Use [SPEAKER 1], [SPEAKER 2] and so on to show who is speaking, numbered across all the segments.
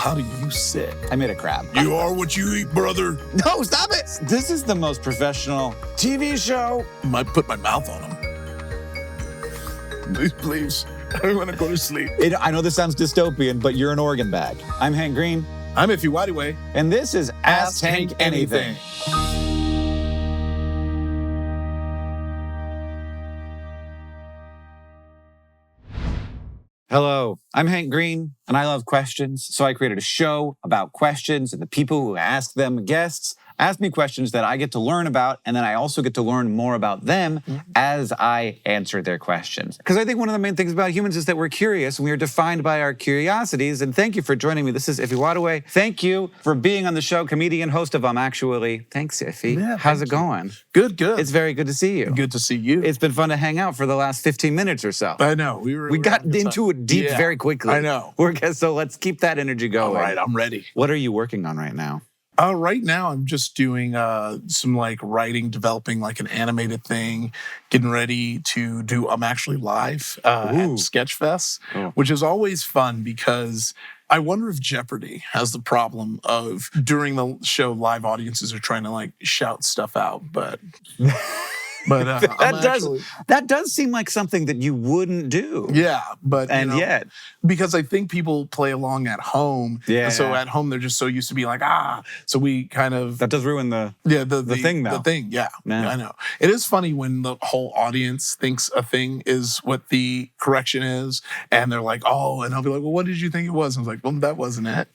[SPEAKER 1] how do you sit?
[SPEAKER 2] I made a crab.
[SPEAKER 1] You are what you eat, brother.
[SPEAKER 2] No, stop it. This is the most professional TV show.
[SPEAKER 1] I might put my mouth on him. Please. I want to go to sleep.
[SPEAKER 2] I know this sounds dystopian, but you're an organ bag. I'm Hank Green.
[SPEAKER 1] I'm Ify Nwadiwe.
[SPEAKER 2] And this is Ask Hank Anything. Hello, I'm Hank Green, and I love questions, so I created a show about questions, and the people who ask them, guests, ask me questions that I get to learn about, and then I also get to learn more about them as I answer their questions. Because I think one of the main things about humans is that we're curious, and we are defined by our curiosities, and thank you for joining me. This is Ify Nwadiwe. Thank you for being on the show, comedian, host of Actually. Thanks, Ify.
[SPEAKER 1] Yeah,
[SPEAKER 2] How's it going?
[SPEAKER 1] Good, good.
[SPEAKER 2] It's very good to see you.
[SPEAKER 1] Good to see you.
[SPEAKER 2] It's been fun to hang out for the last 15 minutes or so.
[SPEAKER 1] I know.
[SPEAKER 2] We got into it deep very quickly.
[SPEAKER 1] I know.
[SPEAKER 2] So let's keep that energy going.
[SPEAKER 1] All right, I'm ready.
[SPEAKER 2] What are you working on right now?
[SPEAKER 1] Right now, I'm just doing some writing, developing an animated thing, getting ready to do Actually Live at Sketchfest, which is always fun because I wonder if Jeopardy has the problem of during the show, live audiences are trying to shout stuff out, but
[SPEAKER 2] that does seem like something that you wouldn't do.
[SPEAKER 1] Yeah, but
[SPEAKER 2] yet,
[SPEAKER 1] because I think people play along at home, and so at home they're just so used to be so we kind of
[SPEAKER 2] that does ruin the thing though.
[SPEAKER 1] The thing, yeah, I know. It is funny when the whole audience thinks a thing is what the correction is, and they're like, oh, and I'll be like, well, what did you think it was? And I was like, well, that wasn't it.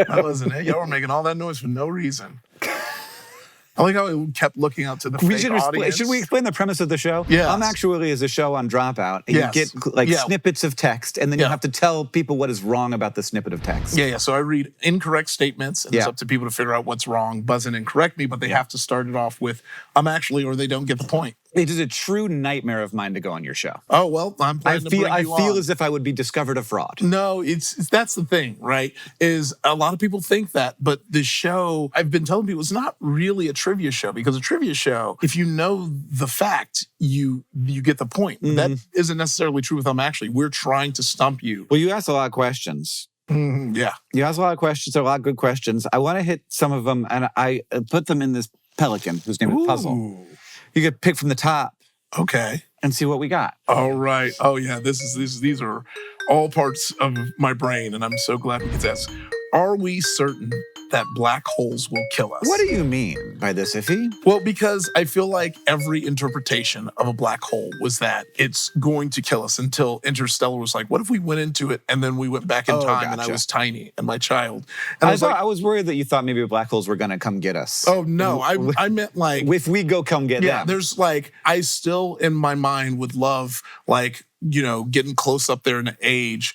[SPEAKER 1] That wasn't it. Y'all were making all that noise for no reason. I like how it kept looking out to the fake audience.
[SPEAKER 2] Should we explain the premise of the show?
[SPEAKER 1] Yeah.
[SPEAKER 2] Actually is a show on Dropout. And you get snippets of text, and then you have to tell people what is wrong about the snippet of text.
[SPEAKER 1] Yeah. So I read incorrect statements, and it's up to people to figure out what's wrong, buzz in and correct me, but they have to start it off with, Actually, or they don't get the point.
[SPEAKER 2] It is a true nightmare of mine to go on your show.
[SPEAKER 1] Oh, well, I'm planning to bring you on.
[SPEAKER 2] I feel as if I would be discovered a fraud.
[SPEAKER 1] No, that's the thing, right? Is a lot of people think that, but the show, I've been telling people, it's not really a trivia show, because a trivia show, if you know the fact, you get the point. That isn't necessarily true with Actually. We're trying to stump you.
[SPEAKER 2] Well, you asked a lot of questions.
[SPEAKER 1] Yeah.
[SPEAKER 2] You asked a lot of questions, a lot of good questions. I want to hit some of them, and I put them in this pelican whose name is Puzzle. You could pick from the top.
[SPEAKER 1] Okay.
[SPEAKER 2] And see what we got.
[SPEAKER 1] All right. Oh, yeah. These are all parts of my brain, and I'm so glad we get this. Are we certain that black holes will kill us?
[SPEAKER 2] What do you mean by this, Ify?
[SPEAKER 1] Well, because I feel like every interpretation of a black hole was that it's going to kill us, until Interstellar was like, what if we went into it and then we went back in time and I was tiny and my child? And
[SPEAKER 2] I was worried that you thought maybe black holes were going to come get us.
[SPEAKER 1] Oh, no. I meant
[SPEAKER 2] if we go come get them.
[SPEAKER 1] Yeah, there's I still in my mind would love getting close up there in age,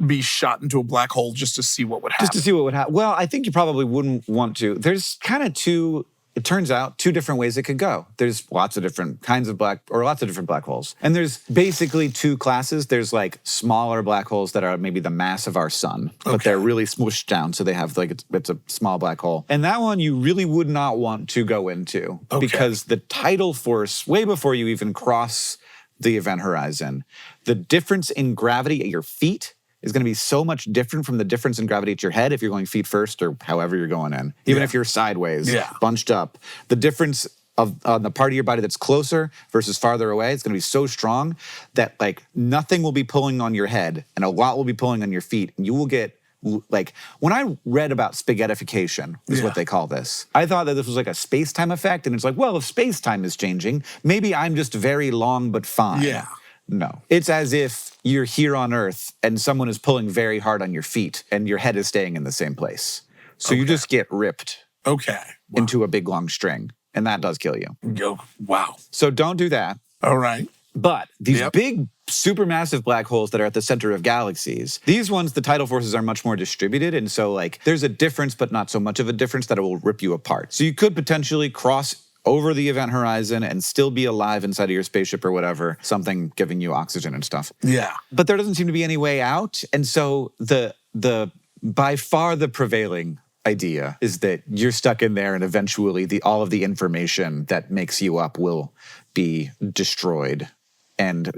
[SPEAKER 1] be shot into a black hole just to see what would happen.
[SPEAKER 2] Just to see what would happen. Well, I think you probably wouldn't want to. There's kind of two different ways it could go. There's lots of different kinds of lots of different black holes. And there's basically two classes. There's smaller black holes that are maybe the mass of our sun, but they're really smooshed down. So they have it's a small black hole. And that one you really would not want to go into because the tidal force, way before you even cross the event horizon, the difference in gravity at your feet is going to be so much different from the difference in gravity at your head if you're going feet first or however you're going in. Even if you're sideways, bunched up. The difference on the part of your body that's closer versus farther away, it's going to be so strong that nothing will be pulling on your head and a lot will be pulling on your feet. And you will get, when I read about spaghettification, is what they call this, I thought that this was a space-time effect. And it's well, if space-time is changing, maybe I'm just very long but fine.
[SPEAKER 1] Yeah.
[SPEAKER 2] No. It's as if you're here on Earth and someone is pulling very hard on your feet and your head is staying in the same place. So you just get ripped into a big long string. And that does kill you.
[SPEAKER 1] Wow.
[SPEAKER 2] So don't do that.
[SPEAKER 1] All right.
[SPEAKER 2] But these big supermassive black holes that are at the center of galaxies, these ones, the tidal forces are much more distributed. And so there's a difference, but not so much of a difference that it will rip you apart. So you could potentially cross over the event horizon and still be alive inside of your spaceship or whatever, something giving you oxygen and stuff.
[SPEAKER 1] Yeah.
[SPEAKER 2] But there doesn't seem to be any way out. And so the by far the prevailing idea is that you're stuck in there and eventually all of the information that makes you up will be destroyed. And,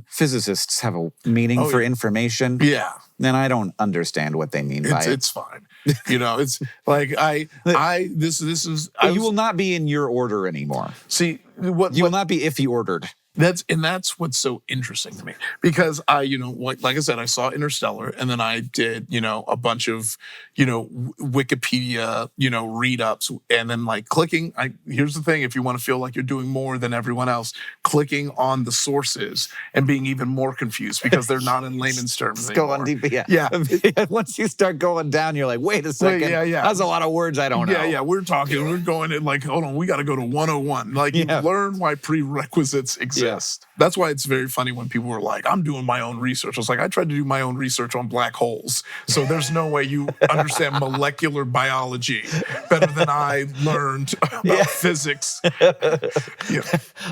[SPEAKER 2] Physicists have a meaning for information.
[SPEAKER 1] Yeah.
[SPEAKER 2] And I don't understand what they mean by it.
[SPEAKER 1] It's fine. It's like
[SPEAKER 2] you will not be in your order anymore.
[SPEAKER 1] See,
[SPEAKER 2] you will not be Ify ordered.
[SPEAKER 1] That's what's so interesting to me, because like I said, I saw Interstellar, and then I did, a bunch of, Wikipedia, read-ups, and then like clicking. Here's the thing: if you want to feel like you're doing more than everyone else, clicking on the sources and being even more confused because they're not in layman's terms anymore.
[SPEAKER 2] Go on deep, yeah.
[SPEAKER 1] Yeah.
[SPEAKER 2] Once you start going down, you're like, wait a second.
[SPEAKER 1] Yeah.
[SPEAKER 2] That's a lot of words I don't know.
[SPEAKER 1] Yeah. We're going in like, hold on, we got to go to 101. Like, you learn why prerequisites exist. Yeah. That's why it's very funny when people were like, I'm doing my own research. I was like, I tried to do my own research on black holes. So there's no way you understand molecular biology better than I learned about physics.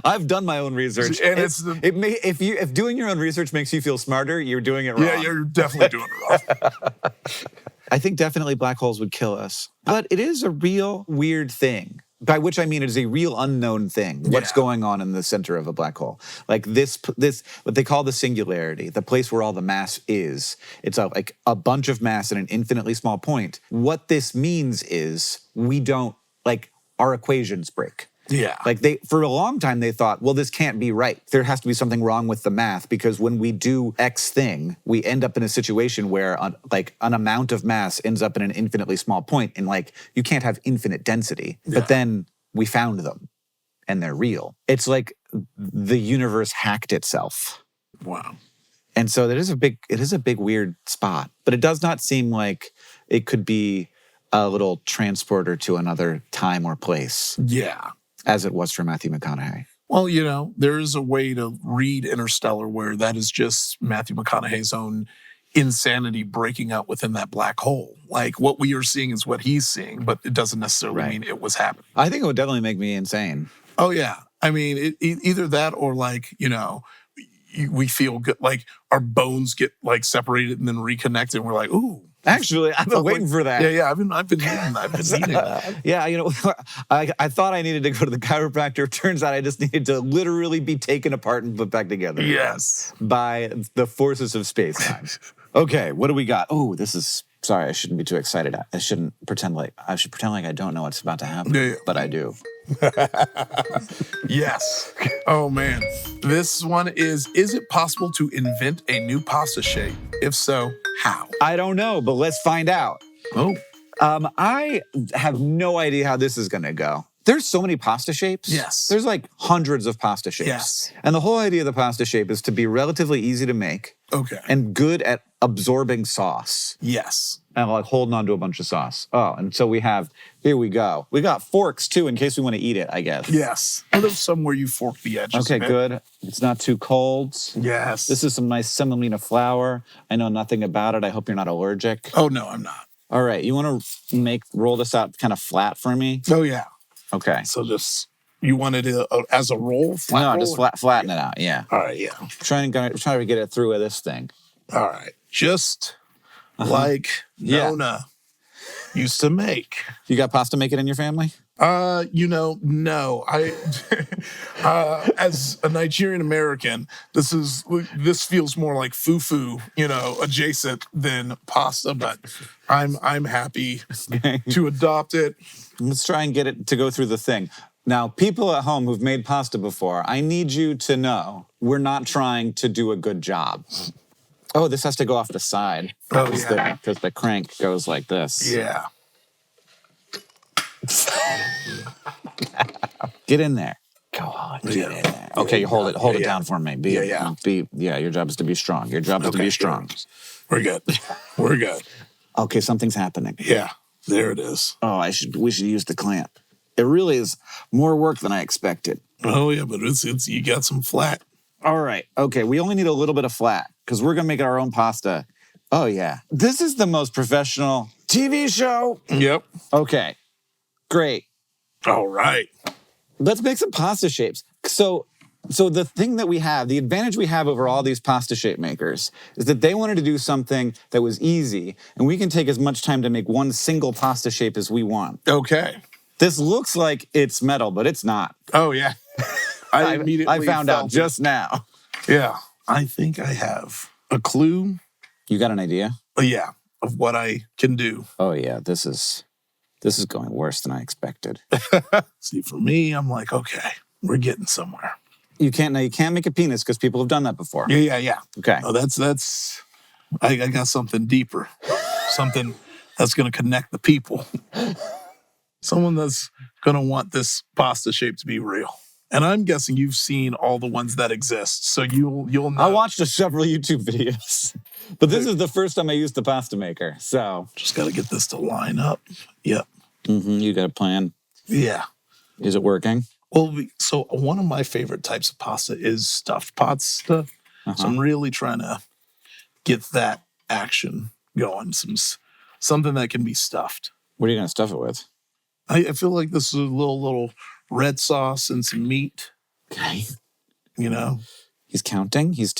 [SPEAKER 2] I've done my own research. And if doing your own research makes you feel smarter, you're doing it wrong.
[SPEAKER 1] Yeah, you're definitely doing it wrong.
[SPEAKER 2] I think definitely black holes would kill us. But it is a real weird thing. By which I mean it is a real unknown thing. What's going on in the center of a black hole? Like this, what they call the singularity, the place where all the mass is. It's like a bunch of mass at an infinitely small point. What this means is our equations break.
[SPEAKER 1] Yeah.
[SPEAKER 2] Like for a long time, they thought, well, this can't be right. There has to be something wrong with the math, because when we do X thing, we end up in a situation where an amount of mass ends up in an infinitely small point, and you can't have infinite density. Yeah. But then we found them, and they're real. It's like the universe hacked itself.
[SPEAKER 1] Wow.
[SPEAKER 2] And so it is a big weird spot, but it does not seem like it could be a little transporter to another time or place.
[SPEAKER 1] Yeah.
[SPEAKER 2] As it was for Matthew McConaughey.
[SPEAKER 1] Well, there is a way to read Interstellar where that is just Matthew McConaughey's own insanity breaking out within that black hole. Like, what we are seeing is what he's seeing, but it doesn't necessarily mean it was happening.
[SPEAKER 2] I think it would definitely make me insane.
[SPEAKER 1] Oh, yeah. I mean, either that or we feel good, like our bones get separated and then reconnected, and we're like, ooh.
[SPEAKER 2] Actually, I've been waiting for that.
[SPEAKER 1] Yeah. I've been needing that.
[SPEAKER 2] Yeah, I thought I needed to go to the chiropractor. Turns out I just needed to literally be taken apart and put back together.
[SPEAKER 1] Yes.
[SPEAKER 2] By the forces of space-time. Okay, what do we got? Oh, sorry, I shouldn't be too excited. I should pretend like I don't know what's about to happen, but I do.
[SPEAKER 1] Yes. Oh, man. This one is it possible to invent a new pasta shape? If so, how?
[SPEAKER 2] I don't know, but let's find out.
[SPEAKER 1] Oh.
[SPEAKER 2] I have no idea how this is going to go. There's so many pasta shapes.
[SPEAKER 1] Yes.
[SPEAKER 2] There's hundreds of pasta shapes.
[SPEAKER 1] Yes.
[SPEAKER 2] And the whole idea of the pasta shape is to be relatively easy to make.
[SPEAKER 1] Okay.
[SPEAKER 2] And good at absorbing sauce.
[SPEAKER 1] Yes.
[SPEAKER 2] And holding on to a bunch of sauce. Oh, and so here we go. We got forks too, in case we want to eat it, I guess.
[SPEAKER 1] Yes. There's some where you fork the edges.
[SPEAKER 2] Okay, good. It's not too cold.
[SPEAKER 1] Yes.
[SPEAKER 2] This is some nice semolina flour. I know nothing about it. I hope you're not allergic.
[SPEAKER 1] Oh, no, I'm not.
[SPEAKER 2] All right, you want to roll this out kind of flat for me?
[SPEAKER 1] Oh, yeah.
[SPEAKER 2] Okay.
[SPEAKER 1] So you wanted it as a roll?
[SPEAKER 2] Just flatten it out, yeah.
[SPEAKER 1] All right, yeah.
[SPEAKER 2] Trying to get it through with this thing.
[SPEAKER 1] All right. Just like Nona used to make.
[SPEAKER 2] You got pasta making in your family?
[SPEAKER 1] No. I, as a Nigerian American, this feels more like fufu, adjacent than pasta. But I'm happy to adopt it.
[SPEAKER 2] Let's try and get it to go through the thing. Now, people at home who've made pasta before, I need you to know we're not trying to do a good job. Oh, this has to go off the side.
[SPEAKER 1] Oh, yeah.
[SPEAKER 2] Because the crank goes like this.
[SPEAKER 1] Yeah.
[SPEAKER 2] Get in there. Go on, get in there. Okay, hold it down for me. Your job is to be strong. Your job is to be strong.
[SPEAKER 1] Good. We're good.
[SPEAKER 2] Okay, something's happening.
[SPEAKER 1] Yeah, there it is.
[SPEAKER 2] Oh, we should use the clamp. It really is more work than I expected.
[SPEAKER 1] Oh yeah, but it's you got some flat.
[SPEAKER 2] All right. Okay, we only need a little bit of flat because we're gonna make our own pasta. Oh yeah. This is the most professional TV show.
[SPEAKER 1] Yep.
[SPEAKER 2] Okay. Great.
[SPEAKER 1] All right.
[SPEAKER 2] Let's make some pasta shapes. So the thing that we have, the advantage we have over all these pasta shape makers is that they wanted to do something that was easy, and we can take as much time to make one single pasta shape as we want.
[SPEAKER 1] Okay.
[SPEAKER 2] This looks like it's metal, but it's not.
[SPEAKER 1] Oh, yeah. I immediately
[SPEAKER 2] found out just now.
[SPEAKER 1] Yeah. I think I have a clue.
[SPEAKER 2] You got an idea?
[SPEAKER 1] Yeah, of what I can do.
[SPEAKER 2] Oh yeah, this is going worse than I expected.
[SPEAKER 1] See, for me, I'm like, okay, we're getting somewhere.
[SPEAKER 2] You can't make a penis because people have done that before.
[SPEAKER 1] Yeah.
[SPEAKER 2] Okay.
[SPEAKER 1] Oh, that's. I got something deeper, something that's going to connect the people. Someone that's going to want this pasta shape to be real. And I'm guessing you've seen all the ones that exist, so you'll know.
[SPEAKER 2] I watched several YouTube videos, but this is the first time I used the pasta maker. So
[SPEAKER 1] just got to get this to line up. Yep.
[SPEAKER 2] You got a plan?
[SPEAKER 1] Yeah.
[SPEAKER 2] Is it working?
[SPEAKER 1] Well, so one of my favorite types of pasta is stuffed pasta. So I'm really trying to get that action going. Something that can be stuffed.
[SPEAKER 2] What are you going to stuff it with?
[SPEAKER 1] I feel like this is a little red sauce and some meat.
[SPEAKER 2] Okay.
[SPEAKER 1] You know?
[SPEAKER 2] He's counting. He's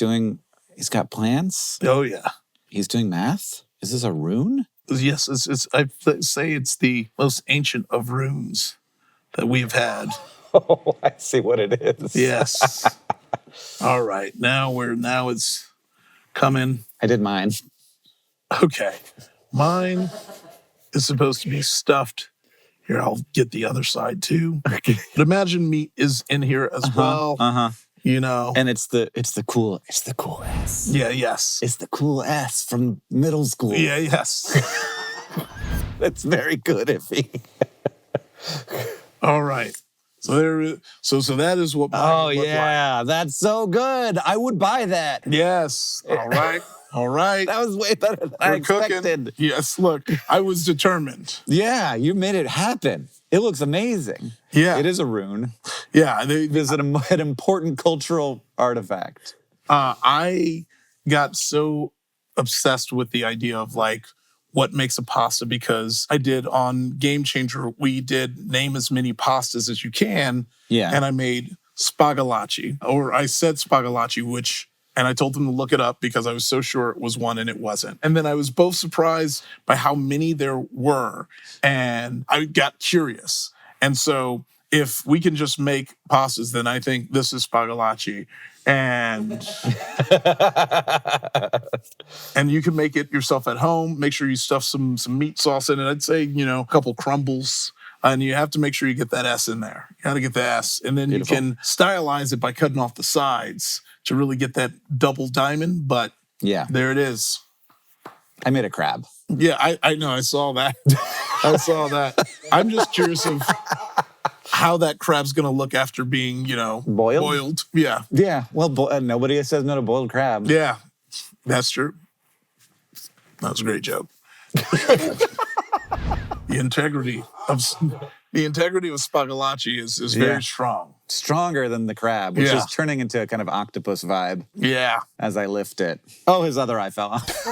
[SPEAKER 2] got plans.
[SPEAKER 1] Oh, yeah.
[SPEAKER 2] He's doing math. Is this a rune?
[SPEAKER 1] Yes, I say it's the most ancient of runes that we've had.
[SPEAKER 2] Oh, I see what it is.
[SPEAKER 1] Yes. All right. Now it's coming.
[SPEAKER 2] I did mine.
[SPEAKER 1] Okay. Mine is supposed to be stuffed. Here, I'll get the other side too.
[SPEAKER 2] Okay.
[SPEAKER 1] But imagine meat is in here as well. You know.
[SPEAKER 2] And it's the cool S.
[SPEAKER 1] Yeah, yes.
[SPEAKER 2] It's the cool S from middle school.
[SPEAKER 1] Yeah, yes.
[SPEAKER 2] That's very good, Ify.
[SPEAKER 1] All right. So that is what mine would look like.
[SPEAKER 2] That's so good. I would buy that.
[SPEAKER 1] Yes. All right.
[SPEAKER 2] That was way better than I expected.
[SPEAKER 1] Cooking. Yes, look, I was determined.
[SPEAKER 2] Yeah, you made it happen. It looks amazing.
[SPEAKER 1] Yeah.
[SPEAKER 2] It is a rune.
[SPEAKER 1] Yeah.
[SPEAKER 2] It is an important cultural artifact.
[SPEAKER 1] I got so obsessed with the idea of like what makes a pasta because I did on Game Changer, we did name as many pastas as you can.
[SPEAKER 2] Yeah.
[SPEAKER 1] And I made spaghetti, or I said spaghetti, and I told them to look it up because I was so sure it was one and it wasn't. And then I was both surprised by how many there were. And I got curious. And so if we can just make pastas, then I think this is spaghetti. And you can make it yourself at home. Make sure you stuff some meat sauce in it. I'd say, a couple crumbles. And you have to make sure you get that S in there. You got to get the S. And then Beautiful. You can stylize it by cutting off the sides to really get that double diamond. But yeah, there it is.
[SPEAKER 2] I made a crab.
[SPEAKER 1] Yeah, I know. I saw that. I'm just curious of how that crab's going to look after being, boiled. Yeah.
[SPEAKER 2] Yeah. Well, nobody says no to boiled crab.
[SPEAKER 1] Yeah, that's true. That was a great joke. The integrity of spaghetti is very strong.
[SPEAKER 2] Stronger than the crab, which is turning into a kind of octopus vibe.
[SPEAKER 1] Yeah.
[SPEAKER 2] As I lift it. Oh, his other eye fell off.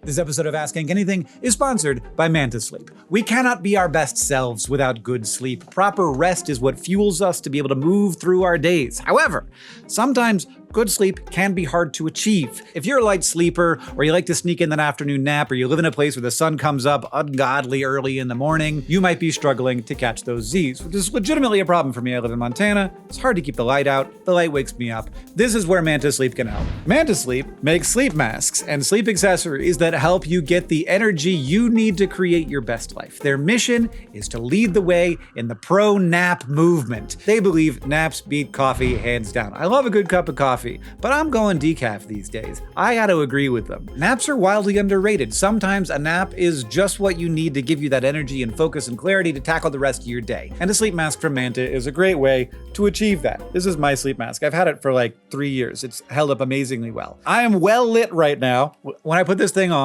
[SPEAKER 3] This episode of Ask Hank Anything is sponsored by Manta Sleep. We cannot be our best selves without good sleep. Proper rest is what fuels us to be able to move through our days. However, sometimes good sleep can be hard to achieve. If you're a light sleeper, or you like to sneak in an afternoon nap, or you live in a place where the sun comes up ungodly early in the morning, you might be struggling to catch those Z's, which is legitimately a problem for me. I live in Montana. It's hard to keep the light out. The light wakes me up. This is where Manta Sleep can help. Manta Sleep makes sleep masks and sleep accessories that help you get the energy you need to create your best life. Their mission is to lead the way in the pro-nap movement. They believe naps beat coffee hands down. I love a good cup of coffee, but I'm going decaf these days. I gotta agree with them. Naps are wildly underrated. Sometimes a nap is just what you need to give you that energy and focus and clarity to tackle the rest of your day. And a sleep mask from Manta is a great way to achieve that. This is my sleep mask. I've had it for like 3 years. It's held up amazingly well. I am well lit right now. When I put this thing on,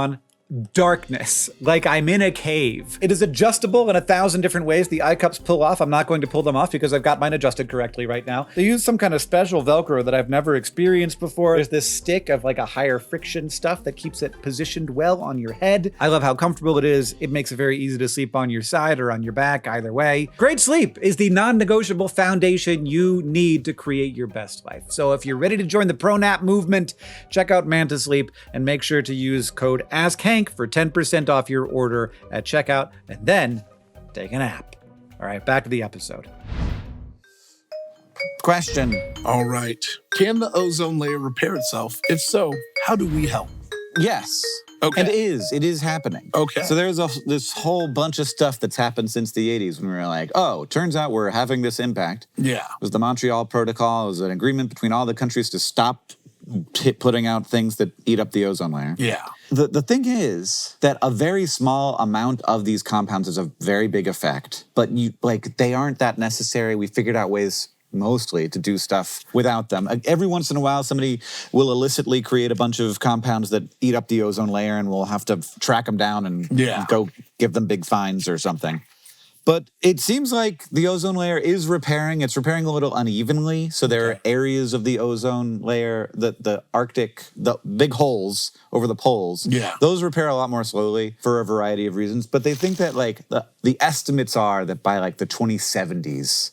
[SPEAKER 3] darkness, like I'm in a cave. It is adjustable in 1,000 different ways. The eye cups pull off. I'm not going to pull them off because I've got mine adjusted correctly right now. They use some kind of special Velcro that I've never experienced before. There's this stick of like a higher friction stuff that keeps it positioned well on your head. I love how comfortable it is. It makes it very easy to sleep on your side or on your back, either way. Great sleep is the non-negotiable foundation you need to create your best life. So if you're ready to join the pro-nap movement, check out Manta Sleep and make sure to use code AskHank for 10% off your order at checkout, and then take a nap. All right, back to the episode.
[SPEAKER 2] question.
[SPEAKER 1] All right. Can the ozone layer repair itself? If so, how do we help?
[SPEAKER 2] Yes.
[SPEAKER 1] Okay.
[SPEAKER 2] It is happening.
[SPEAKER 1] Okay.
[SPEAKER 2] So there's this whole bunch of stuff that's happened since the 80s when we were like, oh, turns out we're having this impact.
[SPEAKER 1] Yeah.
[SPEAKER 2] It was the Montreal Protocol. It was an agreement between all the countries to stop putting out things that eat up the ozone layer.
[SPEAKER 1] Yeah.
[SPEAKER 2] The thing is that a very small amount of these compounds has a very big effect, but they aren't that necessary. We figured out ways mostly to do stuff without them. Every once in a while, somebody will illicitly create a bunch of compounds that eat up the ozone layer, and we'll have to track them down and go give them big fines or something. But it seems like the ozone layer is repairing. It's repairing a little unevenly. So there are areas of the ozone layer, the Arctic, the big holes over the poles.
[SPEAKER 1] Yeah.
[SPEAKER 2] Those repair a lot more slowly for a variety of reasons. But they think that the estimates are that by the 2070s,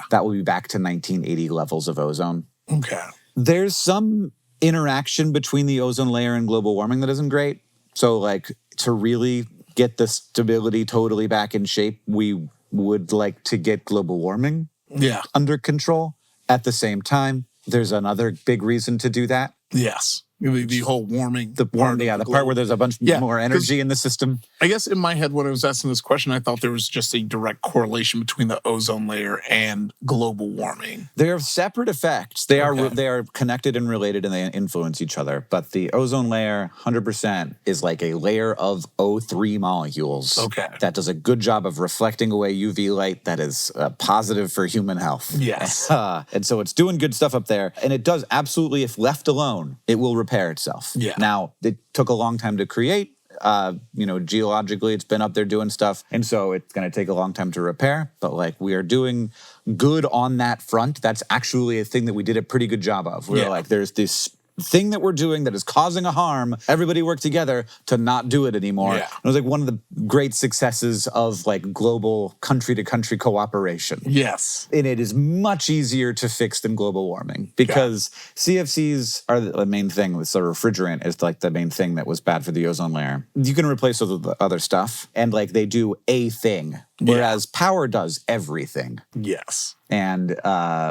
[SPEAKER 2] that will be back to 1980 levels of ozone.
[SPEAKER 1] Okay.
[SPEAKER 2] There's some interaction between the ozone layer and global warming that isn't great. So to really get the stability totally back in shape, we would like to get global warming under control. At the same time, there's another big reason to do that.
[SPEAKER 1] Yes. The whole warming.
[SPEAKER 2] The part where there's a bunch more energy in the system.
[SPEAKER 1] I guess in my head, when I was asking this question, I thought there was just a direct correlation between the ozone layer and global warming.
[SPEAKER 2] They are separate effects. They are connected and related, and they influence each other. But the ozone layer, 100%, is like a layer of O3 molecules.
[SPEAKER 1] Okay.
[SPEAKER 2] That does a good job of reflecting away UV light that is positive for human health.
[SPEAKER 1] Yes.
[SPEAKER 2] And so it's doing good stuff up there. And it does absolutely, if left alone, it will repair itself.
[SPEAKER 1] Yeah.
[SPEAKER 2] Now, it took a long time to create. Geologically, it's been up there doing stuff. And so it's going to take a long time to repair. But we are doing good on that front. That's actually a thing that we did a pretty good job of. We're there's this thing that we're doing that is causing a harm. Everybody work together to not do it anymore.
[SPEAKER 1] Yeah.
[SPEAKER 2] It was one of the great successes of global country-to-country cooperation.
[SPEAKER 1] Yes.
[SPEAKER 2] And it is much easier to fix than global warming because CFCs are the main thing. So refrigerant is the main thing that was bad for the ozone layer. You can replace it with the other stuff, and they do a thing, whereas power does everything.
[SPEAKER 1] Yes.
[SPEAKER 2] And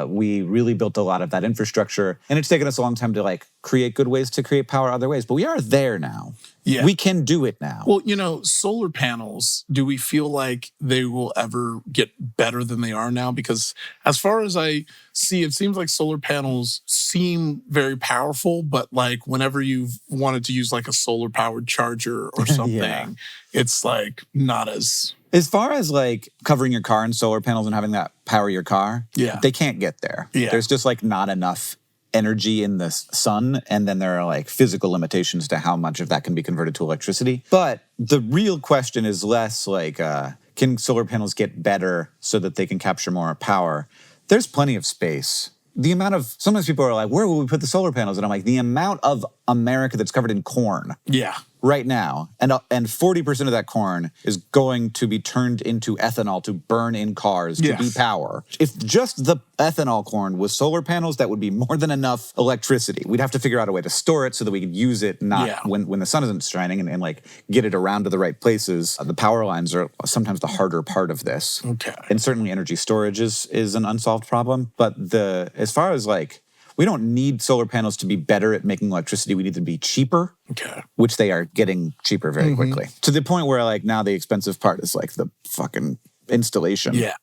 [SPEAKER 2] we really built a lot of that infrastructure, and it's taken us a long time to create good ways to create power other ways. But we are there now. Yeah. We can do it now.
[SPEAKER 1] Well, solar panels, do we feel like they will ever get better than they are now? Because as far as I see, it seems like solar panels seem very powerful, but whenever you've wanted to use a solar powered charger or something, it's not as...
[SPEAKER 2] As far as covering your car in solar panels and having that power your car, they can't get there. Yeah. There's just not enough energy in the sun, and then there are physical limitations to how much of that can be converted to electricity. But the real question is less can solar panels get better so that they can capture more power? There's plenty of space. The amount of, sometimes people are where will we put the solar panels? And I'm the amount of America that's covered in corn. Yeah. Right now, and 40% of that corn is going to be turned into ethanol to burn in cars to be power. If just the ethanol corn was solar panels, that would be more than enough electricity. We'd have to figure out a way to store it so that we could use it when the sun isn't shining and get it around to the right places. The power lines are sometimes the harder part of this. Okay. And certainly energy storage is an unsolved problem. But as far as we don't need solar panels to be better at making electricity. We need them to be cheaper, which they are getting cheaper very quickly. To the point where now the expensive part is the fucking installation. Yeah.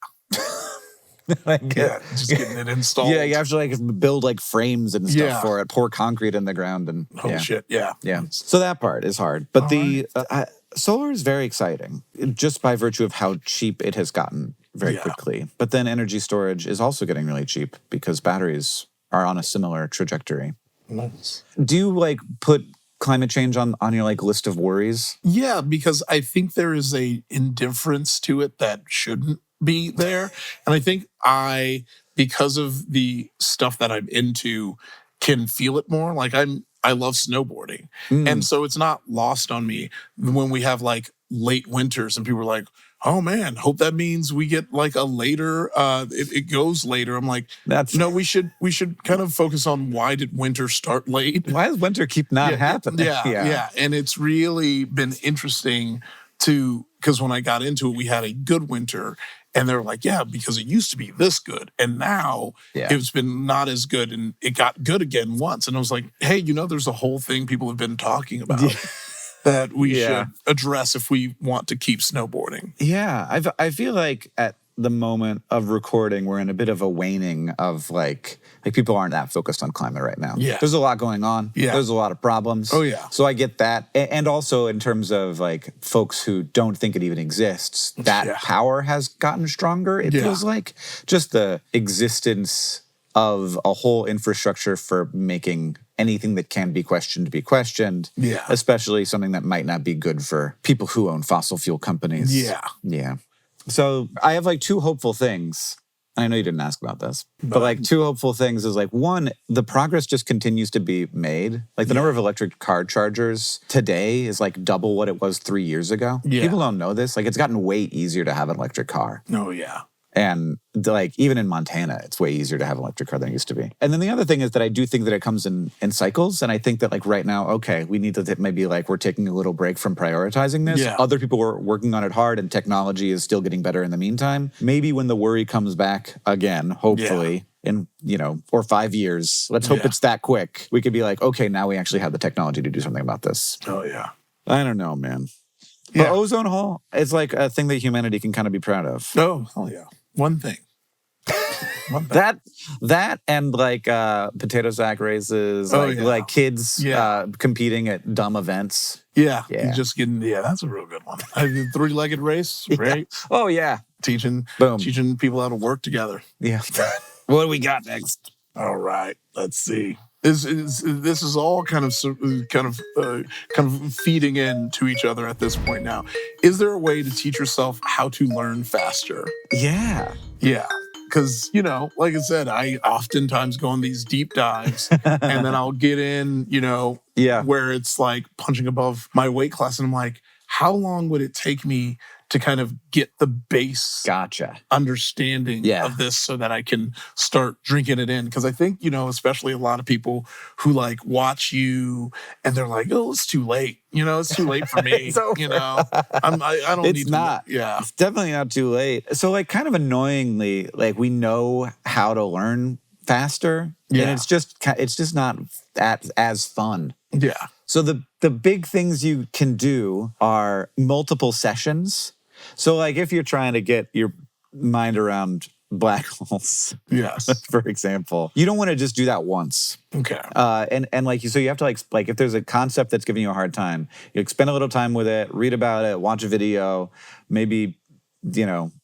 [SPEAKER 1] Just getting it installed.
[SPEAKER 2] Yeah, you have to build frames and stuff for it, pour concrete in the ground, and
[SPEAKER 1] shit, yeah.
[SPEAKER 2] So that part is hard, but solar is very exciting just by virtue of how cheap it has gotten very quickly. But then energy storage is also getting really cheap because batteries are on a similar trajectory. Nice. Do you put climate change on your list of worries?
[SPEAKER 1] Yeah, because I think there is a indifference to it that shouldn't be there. And I think because of the stuff that I'm into, can feel it more. I love snowboarding. And so it's not lost on me when we have late winters and people are oh man, hope that means we get a later, it goes later. I'm we should kind of focus on why did winter start late?
[SPEAKER 2] Why does winter keep not happening?
[SPEAKER 1] Yeah. And it's really been interesting because when I got into it, we had a good winter And they're like, yeah, because it used to be this good. And now it's been not as good. And it got good again once. And I was like, hey, there's a whole thing people have been talking about that we should address if we want to keep snowboarding.
[SPEAKER 2] Yeah. I feel like at the moment of recording, we're in a bit of a waning of like people aren't that focused on climate right now.
[SPEAKER 1] Yeah.
[SPEAKER 2] There's a lot going on.
[SPEAKER 1] Yeah.
[SPEAKER 2] There's a lot of problems.
[SPEAKER 1] Oh, yeah.
[SPEAKER 2] So I get that. And also in terms of like folks who don't think it even exists, that power has gotten stronger. It feels like just the existence of a whole infrastructure for making anything that can be questioned.
[SPEAKER 1] Yeah.
[SPEAKER 2] Especially something that might not be good for people who own fossil fuel companies.
[SPEAKER 1] Yeah.
[SPEAKER 2] Yeah. So I have like two hopeful things. I know you didn't ask about this, but like two hopeful things is like, one, the progress just continues to be made. Like the number of electric car chargers today is like double what it was 3 years ago.
[SPEAKER 1] Yeah.
[SPEAKER 2] People don't know this. Like it's gotten way easier to have an electric car.
[SPEAKER 1] Oh, yeah.
[SPEAKER 2] And like even in Montana, it's way easier to have an electric car than it used to be. And then the other thing is that I do think that it comes in cycles. And I think that like right now, okay, we need to maybe like we're taking a little break from prioritizing this.
[SPEAKER 1] Yeah.
[SPEAKER 2] Other people are working on it hard and technology is still getting better in the meantime. Maybe when the worry comes back again, hopefully in, or 5 years, let's hope it's that quick. We could be like, okay, now we actually have the technology to do something about this.
[SPEAKER 1] Oh, yeah.
[SPEAKER 2] I don't know, man. But ozone hole is like a thing that humanity can kind of be proud of.
[SPEAKER 1] Oh, hell yeah. One thing.
[SPEAKER 2] That and like potato sack races, like kids competing at dumb events.
[SPEAKER 1] Yeah. Just getting, that's a real good one. I did three-legged race, right?
[SPEAKER 2] Oh, yeah.
[SPEAKER 1] Teaching people how to work together.
[SPEAKER 2] Yeah. What do we got next?
[SPEAKER 1] All right. Let's see. This is all kind of feeding into each other at this point now. Is there a way to teach yourself how to learn faster?
[SPEAKER 2] Yeah.
[SPEAKER 1] Yeah. Because, like I said, I oftentimes go on these deep dives and then I'll get in, where it's like punching above my weight class. And I'm like, how long would it take me to kind of get the base understanding of this so that I can start drinking it in? Because I think, especially a lot of people who like watch you and they're like, oh, it's too late. It's too late for me.
[SPEAKER 2] It's over.
[SPEAKER 1] I don't
[SPEAKER 2] it's
[SPEAKER 1] need
[SPEAKER 2] not.
[SPEAKER 1] to. Yeah.
[SPEAKER 2] It's definitely not too late. So like kind of annoyingly, like we know how to learn faster. And it's just not as fun.
[SPEAKER 1] Yeah.
[SPEAKER 2] So the big things you can do are multiple sessions. So like if you're trying to get your mind around black holes, for example, you don't want to just do that once.
[SPEAKER 1] Okay.
[SPEAKER 2] And like so you have to like if there's a concept that's giving you a hard time, you spend a little time with it, read about it, watch a video, maybe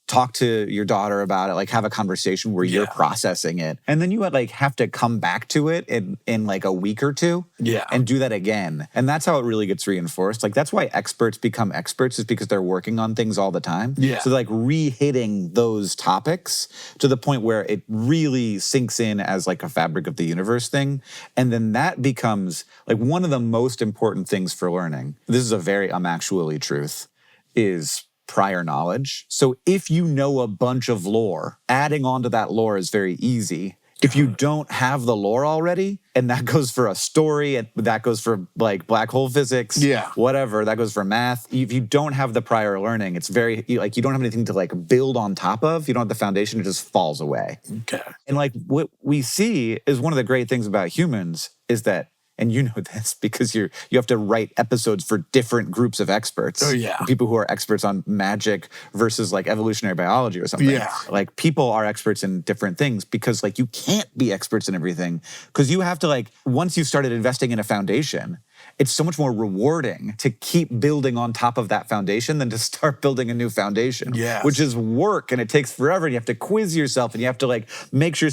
[SPEAKER 2] talk to your daughter about it, like have a conversation where you're processing it. And then you would like have to come back to it in like a week or two and do that again. And that's how it really gets reinforced. Like that's why experts become experts is because they're working on things all the time.
[SPEAKER 1] Yeah.
[SPEAKER 2] So like re-hitting those topics to the point where it really sinks in as like a fabric of the universe thing. And then that becomes like one of the most important things for learning. This is a very actually truth is prior knowledge. So if you know a bunch of lore, adding on to that lore is very easy. If you don't have the lore already, and that goes for a story, and that goes for like black hole physics, whatever, that goes for math. If you don't have the prior learning, it's very, like you don't have anything to like build on top of. You don't have the foundation, it just falls away.
[SPEAKER 1] Okay.
[SPEAKER 2] And like what we see is one of the great things about humans is that, and you know this because you have to write episodes for different groups of experts.
[SPEAKER 1] Oh, yeah.
[SPEAKER 2] People who are experts on magic versus like evolutionary biology or something.
[SPEAKER 1] Yeah.
[SPEAKER 2] Like people are experts in different things because like you can't be experts in everything because you have to like, once you've started investing in a foundation, it's so much more rewarding to keep building on top of that foundation than to start building a new foundation, which is work and it takes forever. And you have to quiz yourself and you have to like make sure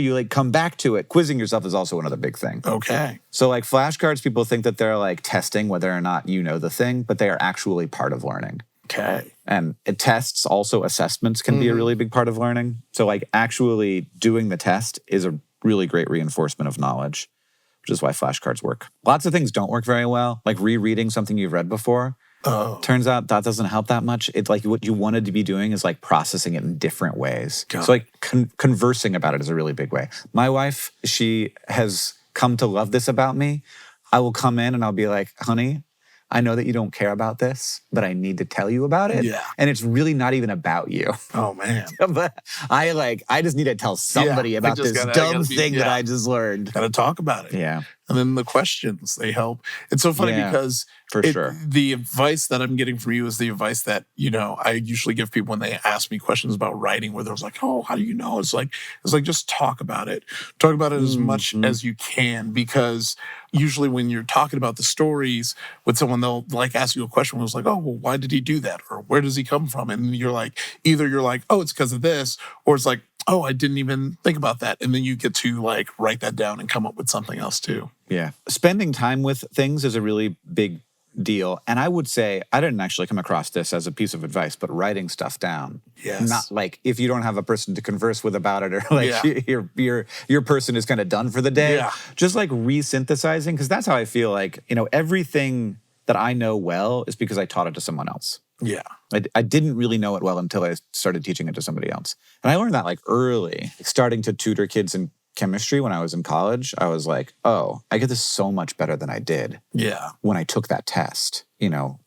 [SPEAKER 2] you like come back to it. Quizzing yourself is also another big thing.
[SPEAKER 1] Okay.
[SPEAKER 2] So like flashcards, people think that they're like testing whether or not you know the thing, but they are actually part of learning.
[SPEAKER 1] Okay.
[SPEAKER 2] And tests, also assessments can be a really big part of learning. So like actually doing the test is a really great reinforcement of knowledge, which is why flashcards work. Lots of things don't work very well, like rereading something you've read before.
[SPEAKER 1] Oh.
[SPEAKER 2] Turns out that doesn't help that much. It's like what you wanted to be doing is like processing it in different ways.
[SPEAKER 1] Got
[SPEAKER 2] So like conversing about it is a really big way. My wife, she has come to love this about me. I will come in and I'll be like, honey, I know that you don't care about this, but I need to tell you about it.
[SPEAKER 1] Yeah.
[SPEAKER 2] And it's really not even about you.
[SPEAKER 1] Oh, man.
[SPEAKER 2] But I just need to tell somebody about this dumb thing that I just learned.
[SPEAKER 1] Got to talk about it.
[SPEAKER 2] Yeah.
[SPEAKER 1] And then the questions, they help. It's so funny because the advice that I'm getting from you is the advice that, I usually give people when they ask me questions about writing, where they're like, oh, how do you know? It's like, just talk about it. Talk about it as much as you can, because usually when you're talking about the stories with someone, they'll like ask you a question where it's like, oh, well, why did he do that? Or where does he come from? And you're like, either you're like, oh, it's because of this, or it's like, oh, I didn't even think about that. And then you get to like write that down and come up with something else too.
[SPEAKER 2] Yeah. Spending time with things is a really big deal. And I would say, I didn't actually come across this as a piece of advice, but writing stuff down.
[SPEAKER 1] Yes.
[SPEAKER 2] Not like if you don't have a person to converse with about it, or like your person is kind of done for the day.
[SPEAKER 1] Yeah.
[SPEAKER 2] Just like re-synthesizing, because that's how I feel like, everything that I know well is because I taught it to someone else.
[SPEAKER 1] Yeah.
[SPEAKER 2] I didn't really know it well until I started teaching it to somebody else. And I learned that like early. Starting to tutor kids in chemistry when I was in college, I was like, oh, I get this so much better than I did when I took that test,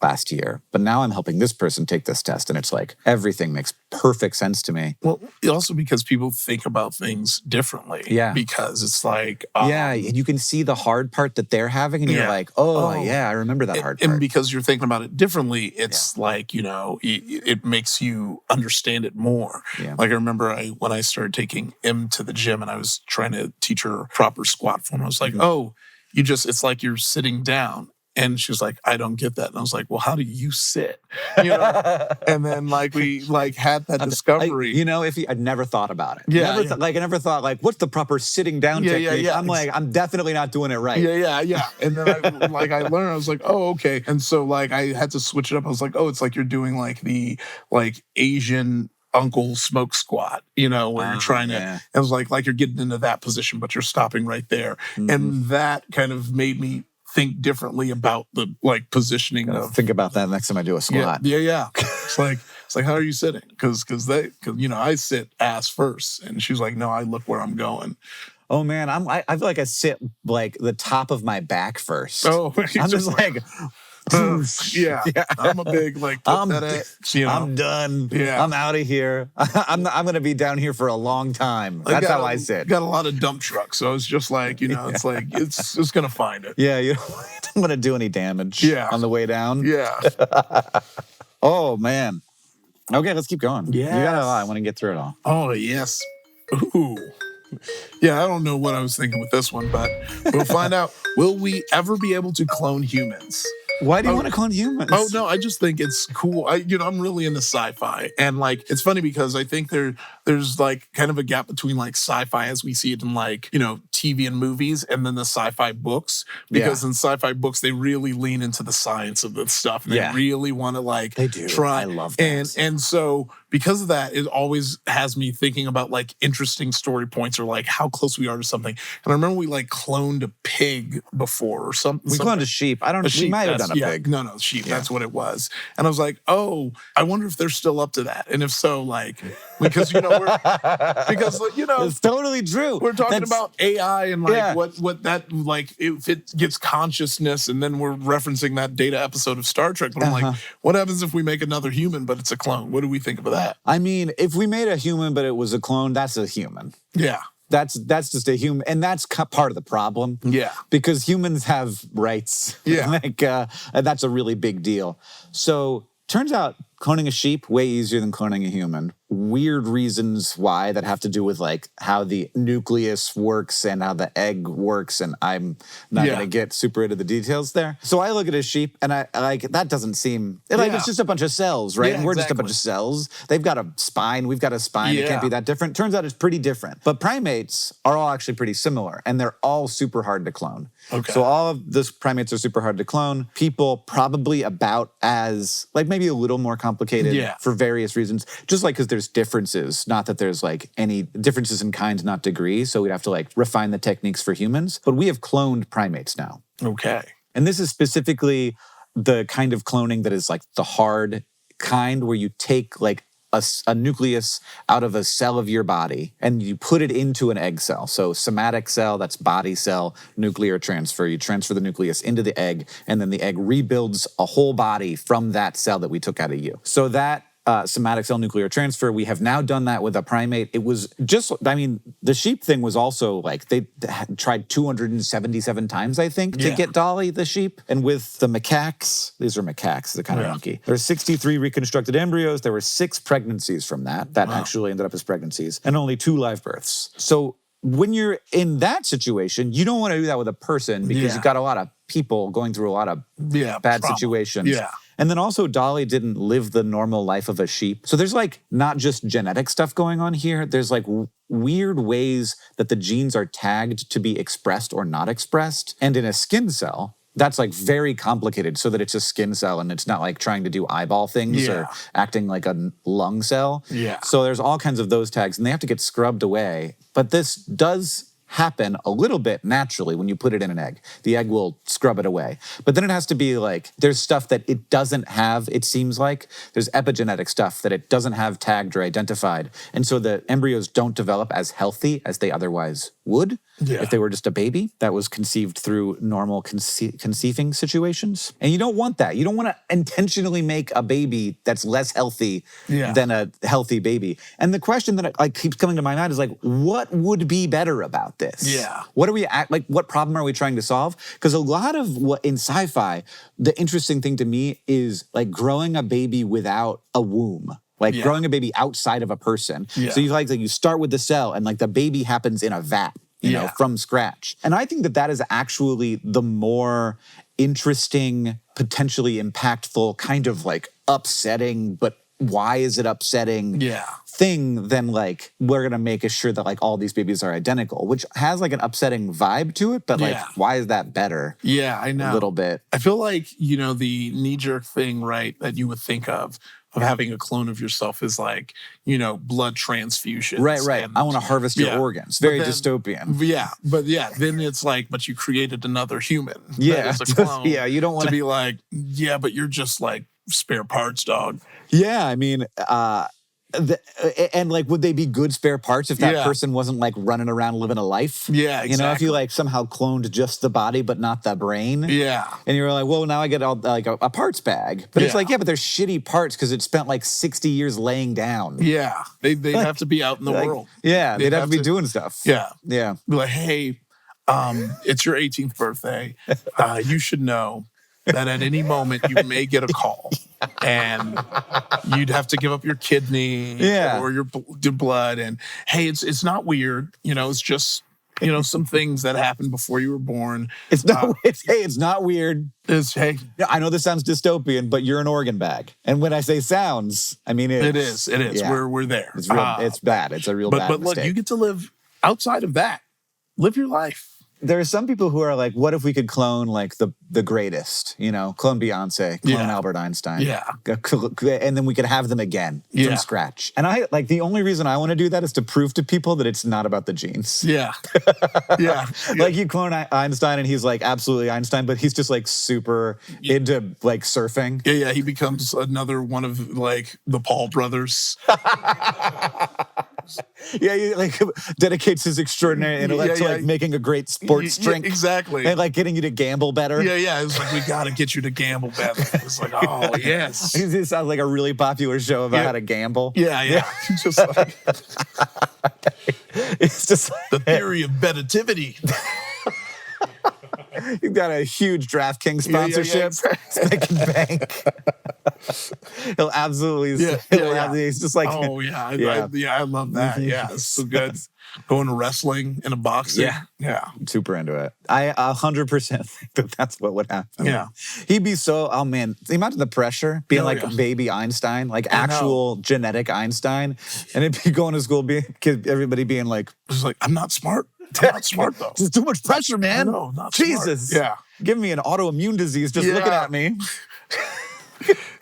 [SPEAKER 2] last year. But now I'm helping this person take this test, and it's like everything makes perfect sense to me.
[SPEAKER 1] Well, also because people think about things differently.
[SPEAKER 2] Yeah.
[SPEAKER 1] Because it's like...
[SPEAKER 2] and you can see the hard part that they're having, and you're like, I remember that hard part.
[SPEAKER 1] And because you're thinking about it differently, it's like, it makes you understand it more.
[SPEAKER 2] Yeah.
[SPEAKER 1] Like I remember when I started taking Em to the gym and I was trying to teach her proper squat form, I was like, it's like you're sitting down. And she was like, I don't get that. And I was like, well, how do you sit? And then we had that discovery.
[SPEAKER 2] I'd never thought about it.
[SPEAKER 1] Yeah.
[SPEAKER 2] I never thought what's the proper sitting down technique?
[SPEAKER 1] Yeah.
[SPEAKER 2] I'm like, I'm definitely not doing it right.
[SPEAKER 1] Yeah. And then I learned, I was like, oh, okay. And so I had to switch it up. I was like, oh, it's like you're doing the Asian uncle smoke squat, where you're trying to, it was like you're getting into that position, but you're stopping right there. Mm-hmm. And that kind of made me think differently about the positioning of.
[SPEAKER 2] Think about that next time I do a squat.
[SPEAKER 1] Yeah. It's like how are you sitting? Because I sit ass first, and she's like, no, I look where I'm going.
[SPEAKER 2] Oh man, I feel like I sit the top of my back first.
[SPEAKER 1] Oh,
[SPEAKER 2] I'm just like.
[SPEAKER 1] Yeah. I'm a big
[SPEAKER 2] I'm done.
[SPEAKER 1] Yeah.
[SPEAKER 2] I'm out of here. I'm gonna be down here for a long time. That's how I sit.
[SPEAKER 1] Got a lot of dump trucks, so it's just it's like it's gonna find it.
[SPEAKER 2] Yeah, you don't want to do any damage. On the way down.
[SPEAKER 1] Yeah.
[SPEAKER 2] Oh man. Okay, let's keep going.
[SPEAKER 1] Yeah.
[SPEAKER 2] You got a lot. I want to get through it all.
[SPEAKER 1] Oh yes. Ooh. Yeah, I don't know what I was thinking with this one, but we'll find out. Will we ever be able to clone humans?
[SPEAKER 2] Why do you want to clone humans?
[SPEAKER 1] Oh, no, I just think it's cool. I'm really into sci-fi. And, it's funny because I think there's, kind of a gap between, sci-fi as we see it in, TV and movies, and then the sci-fi books. Because in sci-fi books, they really lean into the science of the stuff. And they really want to,
[SPEAKER 2] they do.
[SPEAKER 1] try.
[SPEAKER 2] I love that.
[SPEAKER 1] And so, because of that, it always has me thinking about, interesting story points or, how close we are to something. And I remember we, cloned a pig before or something.
[SPEAKER 2] We cloned a sheep. I don't know. We might have done a pig.
[SPEAKER 1] No, sheep. Yeah. That's what it was. And I was like, oh, I wonder if they're still up to that. And if so, because,
[SPEAKER 2] it's totally true.
[SPEAKER 1] We're talking about AI and what that, if it gets consciousness, and then we're referencing that Data episode of Star Trek. But I'm like, what happens if we make another human, but it's a clone? What do we think of that?
[SPEAKER 2] I mean, if we made a human, but it was a clone, that's a human.
[SPEAKER 1] Yeah.
[SPEAKER 2] That's just a human, and that's part of the problem.
[SPEAKER 1] Yeah.
[SPEAKER 2] Because humans have rights.
[SPEAKER 1] Yeah.
[SPEAKER 2] And that's a really big deal. So, turns out cloning a sheep, way easier than cloning a human. Weird reasons why that have to do with how the nucleus works and how the egg works, and I'm not going to get super into the details there. So I look at a sheep and I that doesn't seem it's just a bunch of cells, right?
[SPEAKER 1] Yeah,
[SPEAKER 2] and we're just a bunch of cells. They've got a spine, we've got a spine. It can't be that different. Turns out it's pretty different. But primates are all actually pretty similar, and they're all super hard to clone.
[SPEAKER 1] Okay.
[SPEAKER 2] So all of those primates are super hard to clone. People probably about as maybe a little more complicated for various reasons. Just because there's differences, not that there's any differences in kind, not degree. So we'd have to refine the techniques for humans. But we have cloned primates now.
[SPEAKER 1] Okay.
[SPEAKER 2] And this is specifically the kind of cloning that is the hard kind, where you take a nucleus out of a cell of your body and you put it into an egg cell. So somatic cell, that's body cell, nuclear transfer. You transfer the nucleus into the egg, and then the egg rebuilds a whole body from that cell that we took out of you. So that somatic cell nuclear transfer, we have now done that with a primate. It was just, I mean, the sheep thing was also like, they tried 277 times, I think, to get Dolly, the sheep. And with the macaques, these are macaques, they're kind of monkey. There's 63 reconstructed embryos. There were 6 pregnancies from that actually ended up as pregnancies, and only 2 live births. So when you're in that situation, you don't want to do that with a person because you've got a lot of people going through a lot of bad situations.
[SPEAKER 1] Yeah.
[SPEAKER 2] And then also Dolly didn't live the normal life of a sheep. So there's like not just genetic stuff going on here. There's like weird ways that the genes are tagged to be expressed or not expressed. And in a skin cell, that's like very complicated so that it's a skin cell and it's not like trying to do eyeball things or acting like a lung cell.
[SPEAKER 1] Yeah.
[SPEAKER 2] So there's all kinds of those tags and they have to get scrubbed away. But this does happen a little bit naturally when you put it in an egg. The egg will scrub it away. But then it has to be like, there's stuff that it doesn't have, it seems like. There's epigenetic stuff that it doesn't have tagged or identified. And so the embryos don't develop as healthy as they otherwise would if they were just a baby that was conceived through normal conceiving situations. And you don't want that. You don't want to intentionally make a baby that's less healthy than a healthy baby. And the question that like keeps coming to my mind is like, what would be better about this?
[SPEAKER 1] Yeah.
[SPEAKER 2] What are we like? What problem are we trying to solve? Because a lot of what in sci-fi, the interesting thing to me is like growing a baby without a womb. Like growing a baby outside of a person. So you start with the cell and like the baby happens in a vat, you know, from scratch. And I think that is actually the more interesting, potentially impactful, kind of like upsetting, but why is it upsetting thing than like, we're going to make sure that like all these babies are identical, which has like an upsetting vibe to it. But like, why is that better?
[SPEAKER 1] Yeah, I know.
[SPEAKER 2] A little bit.
[SPEAKER 1] I feel like, you know, the knee-jerk thing, right, that you would think of having a clone of yourself is like, you know, blood transfusions.
[SPEAKER 2] Right.
[SPEAKER 1] And,
[SPEAKER 2] I want to harvest your organs. Very dystopian.
[SPEAKER 1] Then it's like, but you created another human.
[SPEAKER 2] Yeah.
[SPEAKER 1] That is a clone.
[SPEAKER 2] You don't want
[SPEAKER 1] to be like, but you're just like spare parts, dog.
[SPEAKER 2] Yeah, I mean, and like, would they be good spare parts if that person wasn't like running around living a life?
[SPEAKER 1] Yeah, exactly.
[SPEAKER 2] You know, if you like somehow cloned just the body but not the brain.
[SPEAKER 1] Yeah.
[SPEAKER 2] And you were like, well, now I get all like a parts bag. But it's like, but they're shitty parts because it spent like 60 years laying down.
[SPEAKER 1] Yeah. They'd have to be out in the world.
[SPEAKER 2] Yeah, they'd have to be doing stuff.
[SPEAKER 1] Yeah.
[SPEAKER 2] Yeah.
[SPEAKER 1] Be like, hey, it's your 18th birthday. You should know that at any moment you may get a call and you'd have to give up your kidney or your blood. And hey, it's not weird. You know, it's just, you know, some things that happened before you were born.
[SPEAKER 2] It's not, it's not weird.
[SPEAKER 1] Hey.
[SPEAKER 2] I know this sounds dystopian, but you're an organ bag. And when I say sounds, I mean
[SPEAKER 1] it is. Yeah. We're there.
[SPEAKER 2] It's real. It's bad. It's a real bad
[SPEAKER 1] But look,
[SPEAKER 2] mistake.
[SPEAKER 1] you get to live outside of that. Live your life.
[SPEAKER 2] There are some people who are like, what if we could clone like the greatest, you know, clone Beyonce, clone Albert Einstein.
[SPEAKER 1] Yeah.
[SPEAKER 2] And then we could have them again from scratch. And I like, the only reason I want to do that is to prove to people that it's not about the genes.
[SPEAKER 1] Yeah. Yeah.
[SPEAKER 2] Like you clone Einstein and he's like absolutely Einstein, but he's just like super into like surfing.
[SPEAKER 1] Yeah. He becomes another one of like the Paul brothers.
[SPEAKER 2] Yeah, he like dedicates his extraordinary intellect to like making a great sports drink.
[SPEAKER 1] Exactly.
[SPEAKER 2] And like getting you to gamble better.
[SPEAKER 1] Yeah. It's like, we got to get you to gamble better. It's like, oh, yes.
[SPEAKER 2] This sounds like a really popular show about how to gamble.
[SPEAKER 1] Yeah. Just like,
[SPEAKER 2] it's just like,
[SPEAKER 1] the theory of bettativity.
[SPEAKER 2] You've got a huge DraftKings sponsorship. It's making bank. He'll absolutely. He's just like.
[SPEAKER 1] Oh I love that. Yeah, it's so good. Going to wrestling and a boxing. Yeah.
[SPEAKER 2] I'm super into it. I 100% think that that's what would happen.
[SPEAKER 1] Yeah.
[SPEAKER 2] He'd be so. Oh man, imagine the pressure being baby Einstein, like actual genetic Einstein, and it'd be going to school, everybody being like,
[SPEAKER 1] it's like, I'm not smart. I'm not smart though.
[SPEAKER 2] It's too much pressure, man.
[SPEAKER 1] No, not
[SPEAKER 2] Jesus.
[SPEAKER 1] Smart. Yeah.
[SPEAKER 2] Give me an autoimmune disease just looking at me.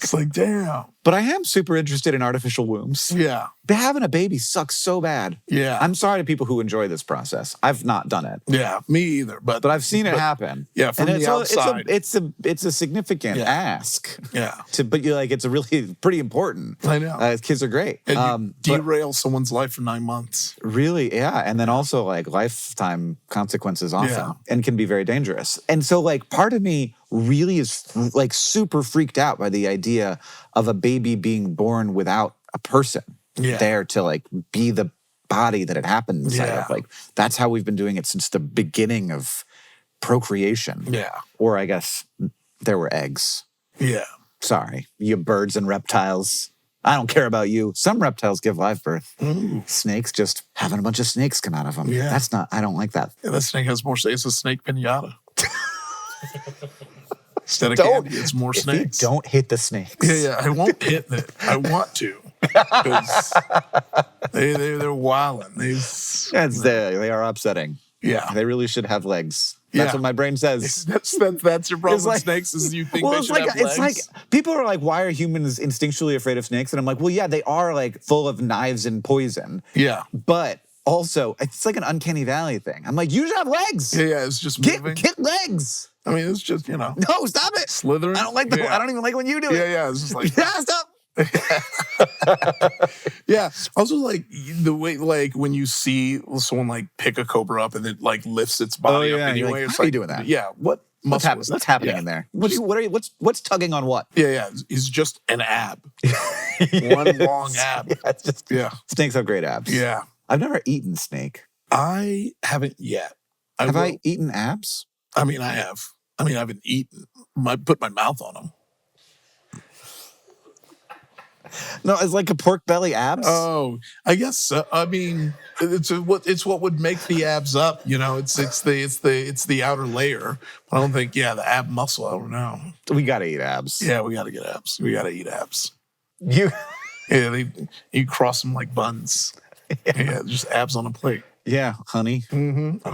[SPEAKER 1] It's like, damn.
[SPEAKER 2] But I am super interested in artificial wombs.
[SPEAKER 1] Yeah.
[SPEAKER 2] Having a baby sucks so bad.
[SPEAKER 1] Yeah.
[SPEAKER 2] I'm sorry to people who enjoy this process. I've not done it.
[SPEAKER 1] Yeah, me either. But
[SPEAKER 2] I've seen it happen.
[SPEAKER 1] Yeah, from the outside.
[SPEAKER 2] It's a significant ask.
[SPEAKER 1] Yeah.
[SPEAKER 2] But you're like, it's a really pretty important.
[SPEAKER 1] I know.
[SPEAKER 2] Kids are great.
[SPEAKER 1] And you derail someone's life for 9 months.
[SPEAKER 2] Really, yeah. And then also like lifetime consequences often and can be very dangerous. And so like part of me really is like super freaked out by the idea of a baby being born without a person there to like be the body that it happened inside of. Like that's how we've been doing it since the beginning of procreation.
[SPEAKER 1] Yeah.
[SPEAKER 2] Or I guess there were eggs.
[SPEAKER 1] Yeah.
[SPEAKER 2] Sorry, you birds and reptiles. I don't care about you. Some reptiles give live birth.
[SPEAKER 1] Ooh.
[SPEAKER 2] Snakes, just having a bunch of snakes come out of them.
[SPEAKER 1] Yeah.
[SPEAKER 2] I don't like that.
[SPEAKER 1] Yeah, that snake has more. It's a snake pinata. Instead of candy, it's more snakes.
[SPEAKER 2] Don't hit the snakes.
[SPEAKER 1] Yeah, I won't hit it. I want to. Because they're wilding.
[SPEAKER 2] They are upsetting.
[SPEAKER 1] Yeah.
[SPEAKER 2] They really should have legs. That's what my brain says.
[SPEAKER 1] That's your problem with snakes is you think they should have legs.
[SPEAKER 2] It's like, people are like, why are humans instinctually afraid of snakes? And I'm like, well, yeah, they are like full of knives and poison.
[SPEAKER 1] Yeah.
[SPEAKER 2] But also, it's like an uncanny valley thing. I'm like, you should have legs.
[SPEAKER 1] Yeah, it's just moving.
[SPEAKER 2] Get legs.
[SPEAKER 1] I mean, it's just,
[SPEAKER 2] No, stop it.
[SPEAKER 1] Slithering.
[SPEAKER 2] I don't like I don't even like when you do it.
[SPEAKER 1] Yeah, it's just like.
[SPEAKER 2] Yeah, stop.
[SPEAKER 1] Yeah. Also, like the way, like when you see someone like pick a cobra up and it like lifts its body up anyway.
[SPEAKER 2] Like, how are you doing that?
[SPEAKER 1] Yeah. What's
[SPEAKER 2] happening in there? What's tugging on what?
[SPEAKER 1] Yeah. It's just an ab. One long ab.
[SPEAKER 2] It's just, snakes have great abs.
[SPEAKER 1] Yeah.
[SPEAKER 2] I've never eaten snake.
[SPEAKER 1] I haven't yet.
[SPEAKER 2] Have I eaten abs?
[SPEAKER 1] I mean, I have. I haven't eaten. I put my mouth on them.
[SPEAKER 2] No, it's like a pork belly abs.
[SPEAKER 1] Oh, I guess so. I mean, it's what would make the abs up. It's the outer layer. I don't think the ab muscle. I don't know.
[SPEAKER 2] We gotta eat abs.
[SPEAKER 1] Yeah, we gotta get abs. We gotta eat abs.
[SPEAKER 2] You
[SPEAKER 1] cross them like buns. Yeah, just abs on a plate.
[SPEAKER 2] Yeah, honey.
[SPEAKER 1] Mm-hmm.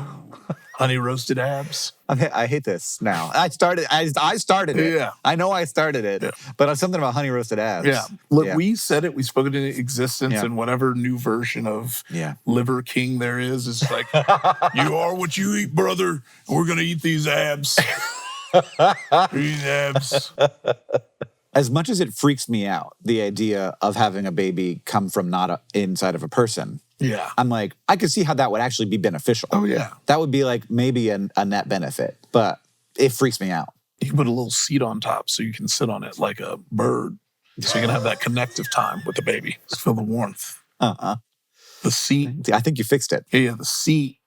[SPEAKER 1] Honey roasted abs.
[SPEAKER 2] I hate this now. I started it.
[SPEAKER 1] Yeah.
[SPEAKER 2] I know I started it. But something about honey roasted abs.
[SPEAKER 1] Yeah. Look, we said it. We spoke it into existence, and whatever new version of Liver King there is like, you are what you eat, brother. We're gonna eat these abs. These abs.
[SPEAKER 2] As much as it freaks me out, the idea of having a baby come from not inside of a person.
[SPEAKER 1] Yeah.
[SPEAKER 2] I'm like, I could see how that would actually be beneficial.
[SPEAKER 1] Oh, yeah.
[SPEAKER 2] That would be like maybe a net benefit, but it freaks me out.
[SPEAKER 1] You can put a little seat on top so you can sit on it like a bird. So you can have that connective time with the baby. Just feel the warmth.
[SPEAKER 2] Uh-huh.
[SPEAKER 1] The seat.
[SPEAKER 2] I think you fixed it.
[SPEAKER 1] Yeah, the seat,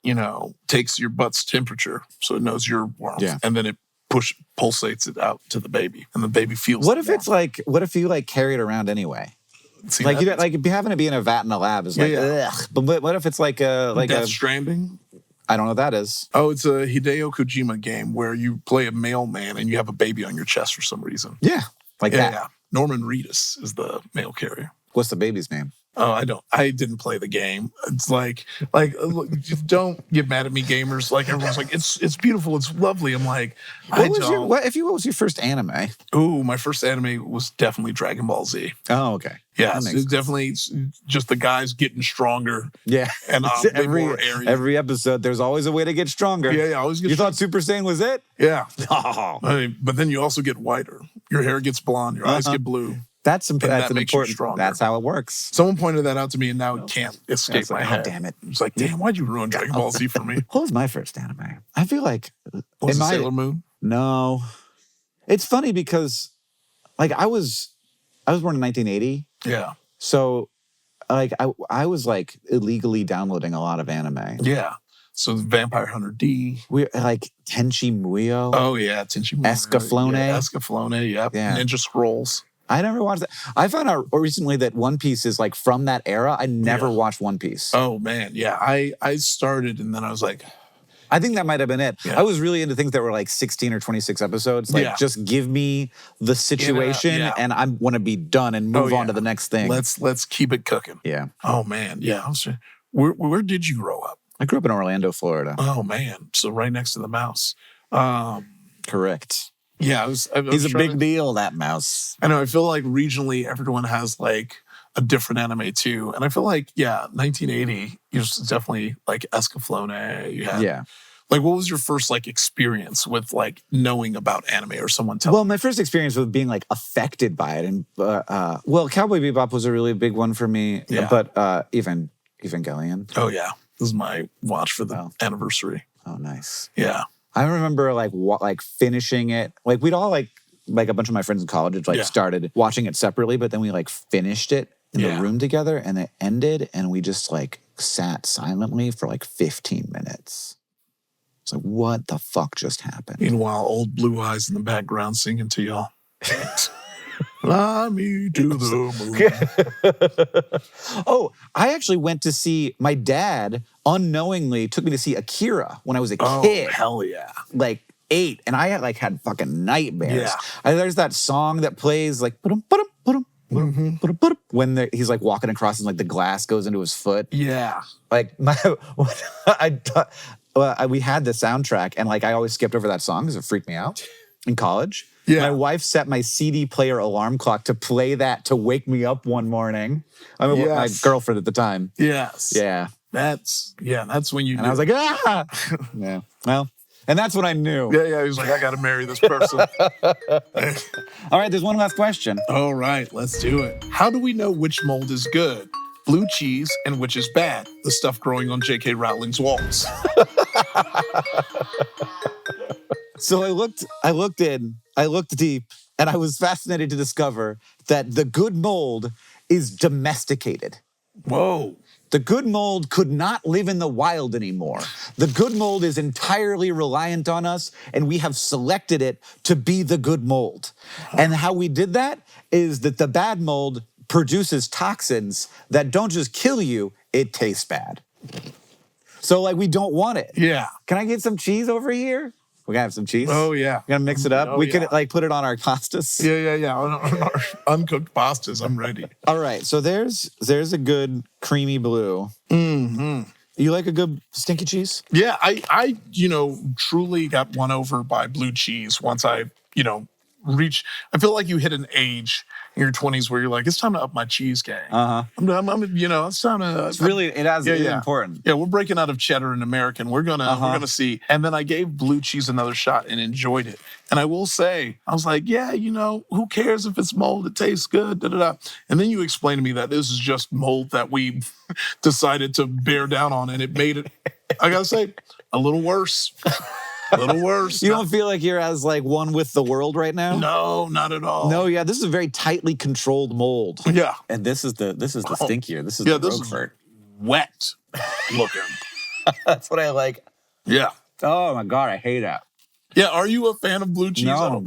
[SPEAKER 1] takes your butt's temperature so it knows your warmth. Yeah. And then it pulsates it out to the baby. And the baby feels
[SPEAKER 2] what if you like carry it around anyway?
[SPEAKER 1] See,
[SPEAKER 2] like having to be in a vat in a lab is like ugh. But what if it's like
[SPEAKER 1] Death Stranding?
[SPEAKER 2] I don't know what that is.
[SPEAKER 1] Oh, it's a Hideo Kojima game where you play a mailman and you have a baby on your chest for some reason.
[SPEAKER 2] Yeah, that.
[SPEAKER 1] Yeah. Norman Reedus is the mail carrier.
[SPEAKER 2] What's the baby's name?
[SPEAKER 1] Oh, I didn't play the game. It's like, look, don't get mad at me, gamers. Like everyone's like, it's beautiful, it's lovely. I'm like,
[SPEAKER 2] what was your first anime?
[SPEAKER 1] Ooh, my first anime was definitely Dragon Ball Z.
[SPEAKER 2] Oh, okay.
[SPEAKER 1] Yeah, it's definitely just the guys getting stronger.
[SPEAKER 2] Yeah,
[SPEAKER 1] and
[SPEAKER 2] every episode, there's always a way to get stronger.
[SPEAKER 1] Yeah, always get.
[SPEAKER 2] You thought Super Saiyan was it?
[SPEAKER 1] Yeah.
[SPEAKER 2] Oh.
[SPEAKER 1] But then you also get whiter. Your hair gets blonde. Your eyes get blue.
[SPEAKER 2] That's an
[SPEAKER 1] makes
[SPEAKER 2] important.
[SPEAKER 1] You stronger.
[SPEAKER 2] That's how it works.
[SPEAKER 1] Someone pointed that out to me, and now it can't escape my head.
[SPEAKER 2] Damn it!
[SPEAKER 1] It's like, damn, why'd you ruin Dragon Ball Z for me?
[SPEAKER 2] What was my first anime? I feel like
[SPEAKER 1] was it Sailor Moon?
[SPEAKER 2] No, it's funny because, like, I was born in 1980.
[SPEAKER 1] Yeah.
[SPEAKER 2] So, like, I was like illegally downloading a lot of anime.
[SPEAKER 1] Yeah. So Vampire Hunter D.
[SPEAKER 2] We like Tenchi Muyo.
[SPEAKER 1] Oh yeah, Tenchi Muyo.
[SPEAKER 2] Escaflowne.
[SPEAKER 1] Yeah, Escaflowne. Yep. Yeah. Ninja Scrolls.
[SPEAKER 2] I never watched that. I found out recently that One Piece is like from that era. I never watched One Piece.
[SPEAKER 1] Oh man, yeah. I started and then I was like,
[SPEAKER 2] I think that might have been it. Yeah. I was really into things that were like 16 or 26 episodes. Like, just give me the situation and I want to be done and move on to the next thing.
[SPEAKER 1] Let's keep it cooking.
[SPEAKER 2] Yeah.
[SPEAKER 1] Oh man, yeah. Where did you grow up?
[SPEAKER 2] I grew up in Orlando, Florida.
[SPEAKER 1] Oh man, so right next to the mouse.
[SPEAKER 2] Correct.
[SPEAKER 1] Yeah, I was
[SPEAKER 2] He's a
[SPEAKER 1] trying
[SPEAKER 2] big
[SPEAKER 1] to-
[SPEAKER 2] deal, that mouse.
[SPEAKER 1] I know. I feel like regionally, everyone has like a different anime too, and I feel like 1980, you're definitely like Escaflowne. You had
[SPEAKER 2] Yeah.
[SPEAKER 1] like, what was your first like experience with like knowing about anime or someone telling?
[SPEAKER 2] Well, my first experience with being like affected by it, and well, Cowboy Bebop was a really big one for me.
[SPEAKER 1] Yeah.
[SPEAKER 2] But Evangelion.
[SPEAKER 1] Oh yeah, this is my watch for the anniversary.
[SPEAKER 2] Oh, nice.
[SPEAKER 1] Yeah,
[SPEAKER 2] I remember like finishing it. Like we'd all like a bunch of my friends in college started watching it separately, but then we like finished it in the room together, and it ended, and we just like sat silently for like 15 minutes. It's like, what the fuck just happened?
[SPEAKER 1] Meanwhile, old Blue Eyes in the background singing to y'all. Fly me to the moon.
[SPEAKER 2] Oh, I actually went to see, my dad unknowingly took me to see Akira when I was a kid.
[SPEAKER 1] Oh, hell yeah.
[SPEAKER 2] Like 8, and I had fucking nightmares.
[SPEAKER 1] Yeah.
[SPEAKER 2] There's that song that plays like when he's like walking across and like the glass goes into his foot.
[SPEAKER 1] Yeah.
[SPEAKER 2] Like we had the soundtrack, and like I always skipped over that song because it freaked me out in college.
[SPEAKER 1] Yeah.
[SPEAKER 2] My wife set my CD player alarm clock to play that to wake me up one morning. I mean, my girlfriend at the time.
[SPEAKER 1] Yes.
[SPEAKER 2] Yeah.
[SPEAKER 1] That's when you
[SPEAKER 2] And I was like, ah! Yeah. Well, and that's what I knew.
[SPEAKER 1] Yeah, he was like, I got to marry this person.
[SPEAKER 2] All right, there's one last question.
[SPEAKER 1] All right, let's do it. How do we know which mold is good? Blue cheese and which is bad? The stuff growing on J.K. Rowling's walls.
[SPEAKER 2] So I looked deep, and I was fascinated to discover that the good mold is domesticated.
[SPEAKER 1] Whoa.
[SPEAKER 2] The good mold could not live in the wild anymore. The good mold is entirely reliant on us, and we have selected it to be the good mold. And how we did that is that the bad mold produces toxins that don't just kill you, it tastes bad. So like we don't want it.
[SPEAKER 1] Yeah.
[SPEAKER 2] Can I get some cheese over here? We're gonna have some cheese.
[SPEAKER 1] Oh, yeah.
[SPEAKER 2] We're gonna mix it up.
[SPEAKER 1] Oh,
[SPEAKER 2] we
[SPEAKER 1] yeah.
[SPEAKER 2] could like put it on our pastas.
[SPEAKER 1] Yeah. On our uncooked pastas, I'm ready.
[SPEAKER 2] All right, so there's a good creamy blue.
[SPEAKER 1] Mm-hmm.
[SPEAKER 2] You like a good stinky cheese?
[SPEAKER 1] Yeah, I truly got won over by blue cheese once I I feel like you hit an age in your 20s where you're like, it's time to up my cheese game.
[SPEAKER 2] Uh-huh.
[SPEAKER 1] It's time to.
[SPEAKER 2] It's really, it is important.
[SPEAKER 1] Yeah, we're breaking out of cheddar and American. We're gonna see. And then I gave blue cheese another shot and enjoyed it. And I will say, I was like, yeah, who cares if it's mold? It tastes good. Da da da. And then you explained to me that this is just mold that we decided to bear down on, and it made it. I gotta say, a little worse. A little worse.
[SPEAKER 2] You don't feel like you're as like one with the world right now?
[SPEAKER 1] No, not at all.
[SPEAKER 2] No, yeah, this is a very tightly controlled mold.
[SPEAKER 1] Yeah.
[SPEAKER 2] And this is the stinkier. This is the
[SPEAKER 1] this
[SPEAKER 2] Roquefort.
[SPEAKER 1] is wet looking.
[SPEAKER 2] That's what I like.
[SPEAKER 1] Yeah.
[SPEAKER 2] Oh my God, I hate it.
[SPEAKER 1] Yeah, are you a fan of blue cheese?
[SPEAKER 2] No.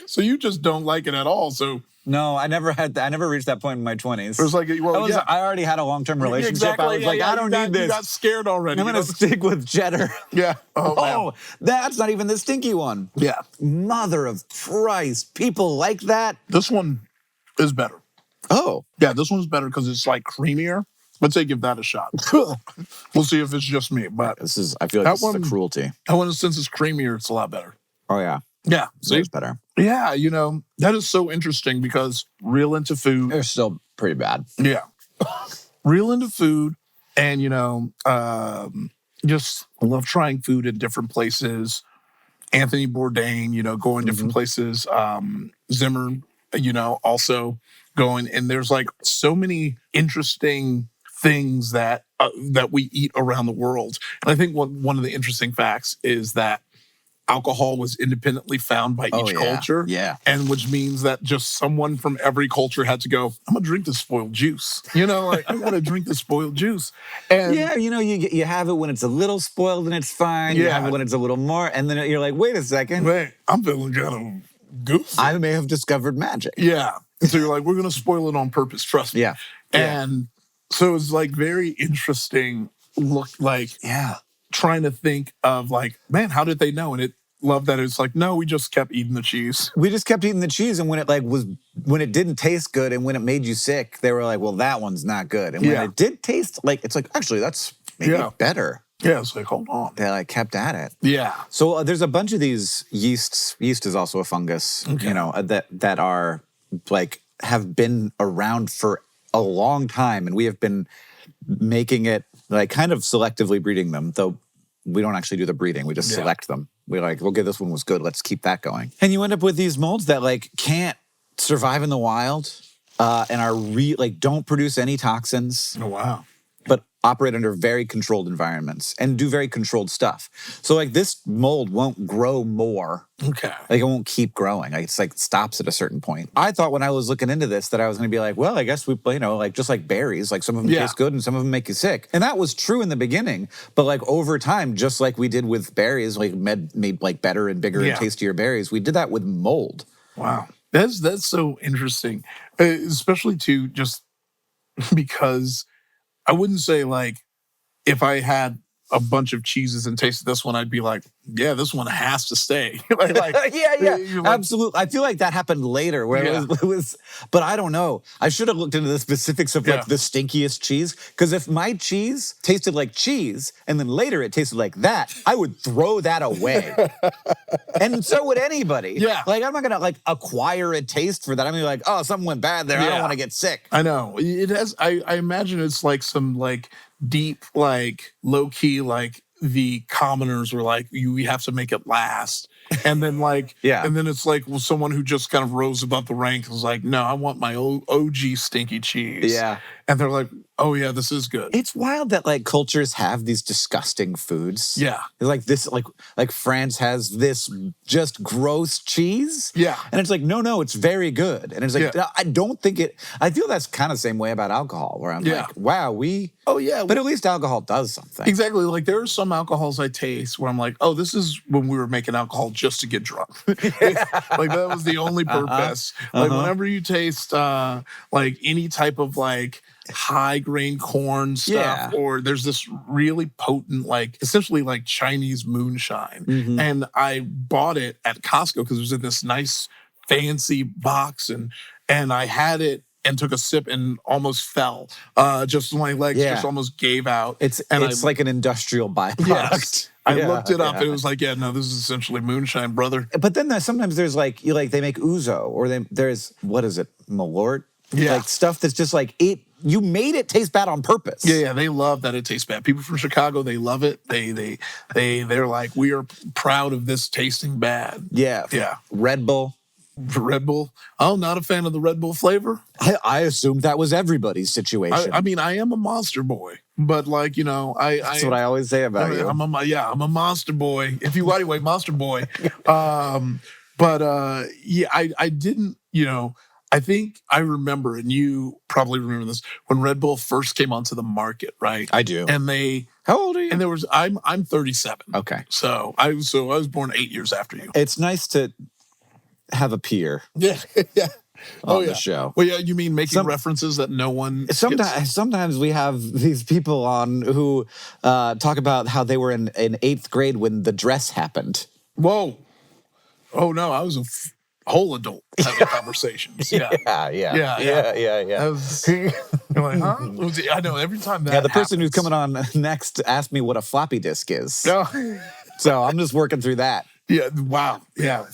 [SPEAKER 1] So you just don't like it at all. So
[SPEAKER 2] No, I never had that. I never reached that point in my 20s.
[SPEAKER 1] it was like, well,
[SPEAKER 2] I already had a long-term relationship.
[SPEAKER 1] Exactly.
[SPEAKER 2] I was like, I don't need this.
[SPEAKER 1] You got scared already.
[SPEAKER 2] I'm going to stick with cheddar.
[SPEAKER 1] Yeah.
[SPEAKER 2] Oh,
[SPEAKER 1] wow.
[SPEAKER 2] that's not even the stinky one.
[SPEAKER 1] Yeah.
[SPEAKER 2] Mother of Christ. People like that?
[SPEAKER 1] This one is better.
[SPEAKER 2] Oh.
[SPEAKER 1] Yeah, this one's better because it's like creamier. Let's say give that a shot. We'll see if it's just me. But
[SPEAKER 2] I feel like this is a cruelty.
[SPEAKER 1] That one, since it's creamier, it's a lot better.
[SPEAKER 2] Oh, yeah.
[SPEAKER 1] Yeah. See?
[SPEAKER 2] It's better.
[SPEAKER 1] Yeah, that is so interesting because real into food.
[SPEAKER 2] They're still pretty bad.
[SPEAKER 1] Yeah. Real into food and, just love trying food in different places. Anthony Bourdain, going different places. Zimmer, also going. And there's like so many interesting things that we eat around the world. And I think one of the interesting facts is that alcohol was independently found by each culture.
[SPEAKER 2] Yeah.
[SPEAKER 1] And which means that just someone from every culture had to go, I'm going to drink this spoiled juice. I got to drink this spoiled juice. And
[SPEAKER 2] yeah, you have it when it's a little spoiled and it's fine. You have it when it's a little more. And then you're like, wait a second.
[SPEAKER 1] Wait, I'm feeling kind of goofy.
[SPEAKER 2] I may have discovered magic.
[SPEAKER 1] Yeah. So you're like, we're going to spoil it on purpose. Trust me.
[SPEAKER 2] Yeah.
[SPEAKER 1] And so it's like very interesting trying to think of like, man, how did they know? And love that it's like, no, we just kept eating the cheese.
[SPEAKER 2] We just kept eating the cheese, and when it didn't taste good and when it made you sick, they were like, well, that one's not good. And when it did taste like, it's like, actually, that's maybe better.
[SPEAKER 1] Yeah, it's like, hold on.
[SPEAKER 2] They like kept at it.
[SPEAKER 1] Yeah.
[SPEAKER 2] So there's a bunch of these yeasts. Yeast is also a fungus,
[SPEAKER 1] Okay.
[SPEAKER 2] you know, that are like have been around for a long time, and we have been making it like kind of selectively breeding them, though we don't actually do the breeding. We just select them. We're like, okay, this one was good. Let's keep that going. And you end up with these molds that like can't survive in the wild and are like don't produce any toxins.
[SPEAKER 1] Oh, wow.
[SPEAKER 2] But operate under very controlled environments and do very controlled stuff. So like this mold won't grow more.
[SPEAKER 1] Okay.
[SPEAKER 2] Like it won't keep growing. Like it's like stops at a certain point. I thought when I was looking into this that I was going to be like, well, I guess we, you know, like just like berries, like some of them taste good and some of them make you sick. And that was true in the beginning. But like over time, just like we did with berries, like made like better and bigger and tastier berries, we did that with mold.
[SPEAKER 1] Wow. That's so interesting, especially too, just because I wouldn't say like if I had a bunch of cheeses and tasted this one, I'd be like, yeah, this one has to stay.
[SPEAKER 2] Yeah, absolutely. I feel like that happened later where it was, but I don't know. I should have looked into the specifics of like the stinkiest cheese. Because if my cheese tasted like cheese and then later it tasted like that, I would throw that away. And so would anybody.
[SPEAKER 1] Yeah.
[SPEAKER 2] Like I'm not going to like acquire a taste for that. I'm going to be like, oh, something went bad there. I don't want to get sick.
[SPEAKER 1] I know. It has, I imagine it's like some like deep, like low key, like the commoners were like, we have to make it last. And then like, and then it's like, well, someone who just kind of rose above the ranks was like, no, I want my OG stinky cheese.
[SPEAKER 2] Yeah.
[SPEAKER 1] And they're like, oh yeah, this is good.
[SPEAKER 2] It's wild that like cultures have these disgusting foods.
[SPEAKER 1] Yeah.
[SPEAKER 2] It's like this, like France has this just gross cheese.
[SPEAKER 1] Yeah.
[SPEAKER 2] And it's like, no, it's very good. And it's like, I don't think I feel that's kind of the same way about alcohol, where I'm like, wow, but at least alcohol does something.
[SPEAKER 1] Exactly. Like there are some alcohols I taste where I'm like, oh, this is when we were making alcohol just to get drunk. Like that was the only purpose. Like whenever you taste like any type of like high grain corn stuff, or there's this really potent, like essentially like Chinese moonshine. And I bought it at Costco because it was in this nice fancy box, and I had it and took a sip and almost fell. Just my legs just almost gave out.
[SPEAKER 2] It's like an industrial byproduct.
[SPEAKER 1] Yes. I looked it up and it was like, no, this is essentially moonshine, brother.
[SPEAKER 2] But then sometimes there's like, they make ouzo, or there's, what is it, malort?
[SPEAKER 1] Yeah.
[SPEAKER 2] Like stuff that's just like, you made it taste bad on purpose.
[SPEAKER 1] Yeah, they love that it tastes bad. People from Chicago, they love it. They're like, we are proud of this tasting bad.
[SPEAKER 2] Yeah. Red Bull.
[SPEAKER 1] Oh, not a fan of the Red Bull flavor.
[SPEAKER 2] I assumed that was everybody's situation.
[SPEAKER 1] I mean, I am a monster boy, but like,
[SPEAKER 2] that's what I always say about you.
[SPEAKER 1] I'm a monster boy. If you Nwadiwe, monster boy. I didn't, I think I remember, and you probably remember this, when Red Bull first came onto the market, right?
[SPEAKER 2] I do.
[SPEAKER 1] And
[SPEAKER 2] how old are you?
[SPEAKER 1] And I'm 37.
[SPEAKER 2] Okay.
[SPEAKER 1] So I was born 8 years after you.
[SPEAKER 2] It's nice to have a peer.
[SPEAKER 1] Yeah.
[SPEAKER 2] On the show.
[SPEAKER 1] Well, yeah, you mean making references that no one
[SPEAKER 2] Sometimes we have these people on who talk about how they were in 8th grade when the dress happened.
[SPEAKER 1] Whoa. Oh, no, I was a whole adult having conversations. Yeah.
[SPEAKER 2] Yeah.
[SPEAKER 1] You're like, huh? I know, every time that
[SPEAKER 2] the person who's coming on next asked me what a floppy disk is.
[SPEAKER 1] No.
[SPEAKER 2] So I'm just working through that.
[SPEAKER 1] Yeah, wow. Yeah,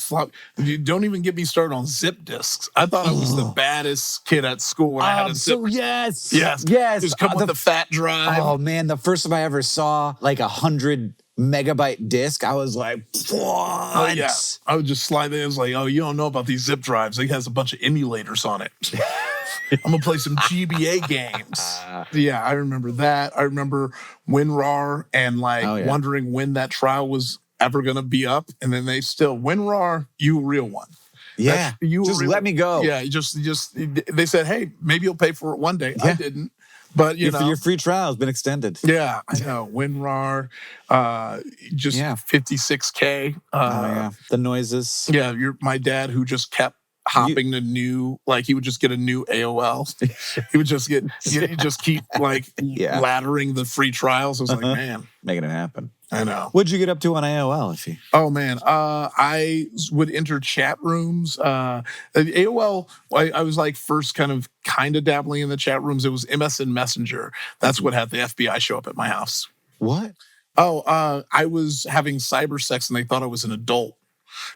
[SPEAKER 1] you don't even get me started on zip disks. I thought I was the baddest kid at school when I had a zip.
[SPEAKER 2] Yes.
[SPEAKER 1] Just come with the fat drive.
[SPEAKER 2] Oh man, the first time I ever saw like 100 megabyte disk, I was like, what?
[SPEAKER 1] Oh yeah. I would just slide in. It was like, oh, you don't know about these zip drives. It has a bunch of emulators on it. I'm gonna play some GBA games. Yeah, I remember that. I remember WinRAR and wondering when that trial was ever gonna be up, and then they still WinRAR, you a real one.
[SPEAKER 2] Yeah, just let me go.
[SPEAKER 1] Yeah, just they said, hey, maybe you'll pay for it one day. Yeah. I didn't, but
[SPEAKER 2] your free trial has been extended.
[SPEAKER 1] Yeah, I know. WinRAR, 56K.
[SPEAKER 2] The noises.
[SPEAKER 1] Yeah, my dad who just kept hopping to new, like he would just get a new AOL. He would just keep laddering the free trials. I was like, man,
[SPEAKER 2] making it happen.
[SPEAKER 1] I know.
[SPEAKER 2] What'd you get up to on AOL, Ify?
[SPEAKER 1] Oh man, I would enter chat rooms. AOL, I was like first kind of dabbling in the chat rooms. It was MSN Messenger. That's what had the FBI show up at my house.
[SPEAKER 2] What?
[SPEAKER 1] I was having cyber sex and they thought I was an adult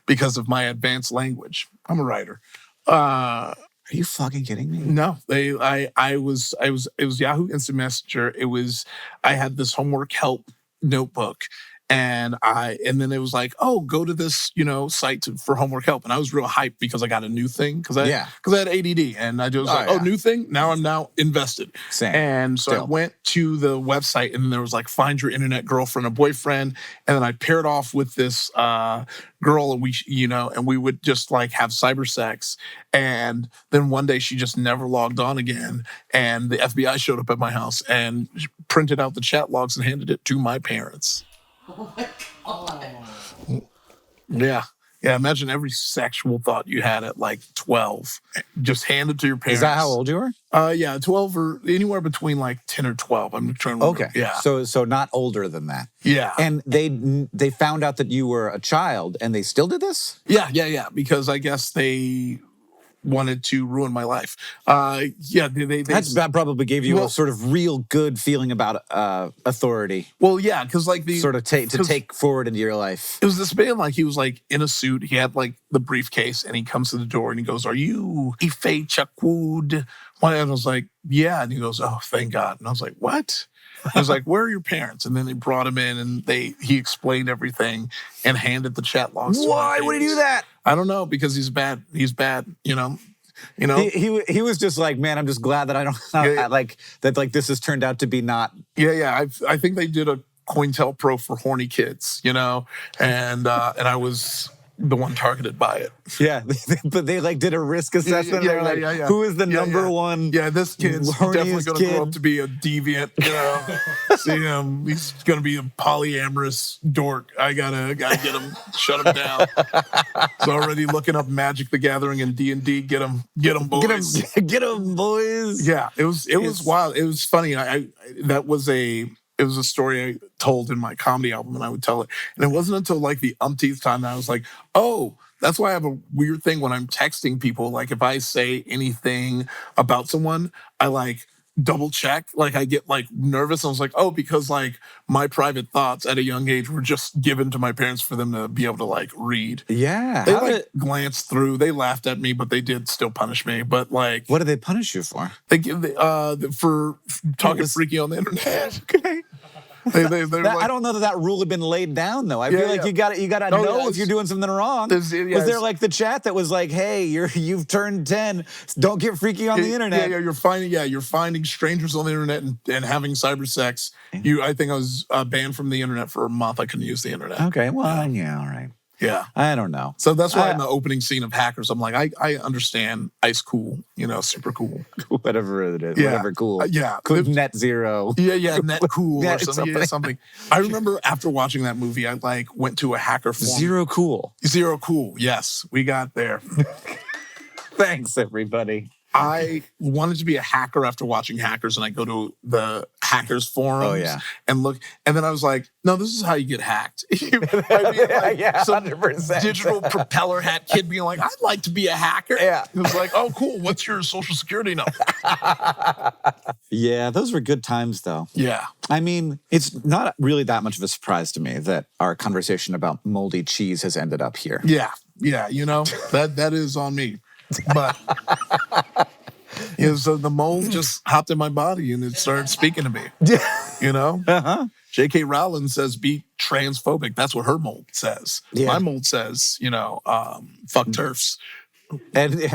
[SPEAKER 1] because of my advanced language. I'm a writer.
[SPEAKER 2] Are you fucking kidding me?
[SPEAKER 1] No, it was Yahoo Instant Messenger. I had this homework help notebook. And then it was like, oh, go to this, site for homework help. And I was real hyped because I got a new thing because I had ADD. And I was like, new thing. Now I'm invested.
[SPEAKER 2] Same.
[SPEAKER 1] And so I went to the website and there was like, find your internet girlfriend or boyfriend. And then I paired off with this girl and we would just like have cyber sex. And then one day she just never logged on again. And the FBI showed up at my house and printed out the chat logs and handed it to my parents.
[SPEAKER 4] Oh my God.
[SPEAKER 1] Yeah. Imagine every sexual thought you had at like 12. Just hand it to your parents.
[SPEAKER 2] Is that how old you were?
[SPEAKER 1] 12 or anywhere between like 10 or 12. I'm trying to remember.
[SPEAKER 2] Okay.
[SPEAKER 1] Yeah.
[SPEAKER 2] So not older than that.
[SPEAKER 1] Yeah.
[SPEAKER 2] And they found out that you were a child and they still did this?
[SPEAKER 1] Yeah. Because I guess they wanted to ruin my life.
[SPEAKER 2] That probably gave you a sort of real good feeling about authority.
[SPEAKER 1] Well, yeah, because like
[SPEAKER 2] sort of take forward into your life.
[SPEAKER 1] It was this man, like he was like in a suit. He had like the briefcase, and he comes to the door and he goes, "Are you Ify Nwadiwe?" And I was like, "Yeah," and he goes, "Oh, thank God." And I was like, "What?" I was like, "Where are your parents?" And then they brought him in, and he explained everything and handed the chat logs.
[SPEAKER 2] Why would he do that?
[SPEAKER 1] I don't know, because he's bad. He's bad, He
[SPEAKER 2] was just like, man, I'm just glad that I don't like this has turned out to be not.
[SPEAKER 1] Yeah. I think they did a COINTELPRO for horny kids, and I was the one targeted by it.
[SPEAKER 2] Yeah, but they like did a risk assessment.
[SPEAKER 1] Yeah.
[SPEAKER 2] Who is the number one?
[SPEAKER 1] Yeah, this kid's definitely going to grow up to be a deviant. See him, he's going to be a polyamorous dork. I gotta get him, shut him down. He's already looking up Magic the Gathering and D&D. Get him, boys.
[SPEAKER 2] Get him, boys.
[SPEAKER 1] Yeah, it was wild. It was funny. It was a story I told in my comedy album, and I would tell it. And it wasn't until like the umpteenth time that I was like, oh, that's why I have a weird thing when I'm texting people. Like if I say anything about someone, I like double check. Like I get like nervous. I was like, oh, because like my private thoughts at a young age were just given to my parents for them to be able to like read.
[SPEAKER 2] Yeah.
[SPEAKER 1] They glanced through. They laughed at me, but they did still punish me. But like,
[SPEAKER 2] what did they punish you for?
[SPEAKER 1] They give for talking freaky on the internet.
[SPEAKER 2] Okay.
[SPEAKER 1] Like,
[SPEAKER 2] I don't know that rule had been laid down though. I feel like you got to know if you're doing something wrong. Was there like the chat that was like, "Hey, you've turned 10. Don't get freaky on the internet."
[SPEAKER 1] Yeah, you're finding strangers on the internet and having cyber sex. I think I was banned from the internet for a month. I couldn't use the internet.
[SPEAKER 2] Okay, well, yeah, all right.
[SPEAKER 1] Yeah.
[SPEAKER 2] I don't know.
[SPEAKER 1] So that's why in the opening scene of Hackers, I'm like, I understand ice cool, super cool.
[SPEAKER 2] Whatever it is.
[SPEAKER 1] Yeah.
[SPEAKER 2] Whatever cool.
[SPEAKER 1] Yeah.
[SPEAKER 2] Cool, net zero.
[SPEAKER 1] Yeah, net cool or something. I remember after watching that movie, I like went to a hacker forum.
[SPEAKER 2] Zero cool.
[SPEAKER 1] Yes, we got there.
[SPEAKER 2] Thanks, everybody.
[SPEAKER 1] I wanted to be a hacker after watching Hackers, and I go to the Hackers forums and look. And then I was like, no, this is how you get hacked. Some
[SPEAKER 2] 100%.
[SPEAKER 1] Digital propeller hat kid being like, I'd like to be a hacker.
[SPEAKER 2] Yeah.
[SPEAKER 1] It was like, oh, cool. What's your social security number?
[SPEAKER 2] Yeah, those were good times, though.
[SPEAKER 1] Yeah.
[SPEAKER 2] I mean, it's not really that much of a surprise to me that our conversation about moldy cheese has ended up here.
[SPEAKER 1] Yeah. That is on me. But so the mold just hopped in my body and it started speaking to me. J.K. Rowling says be transphobic. That's what her mold says. Yeah. My mold says, fuck TERFs.
[SPEAKER 2] And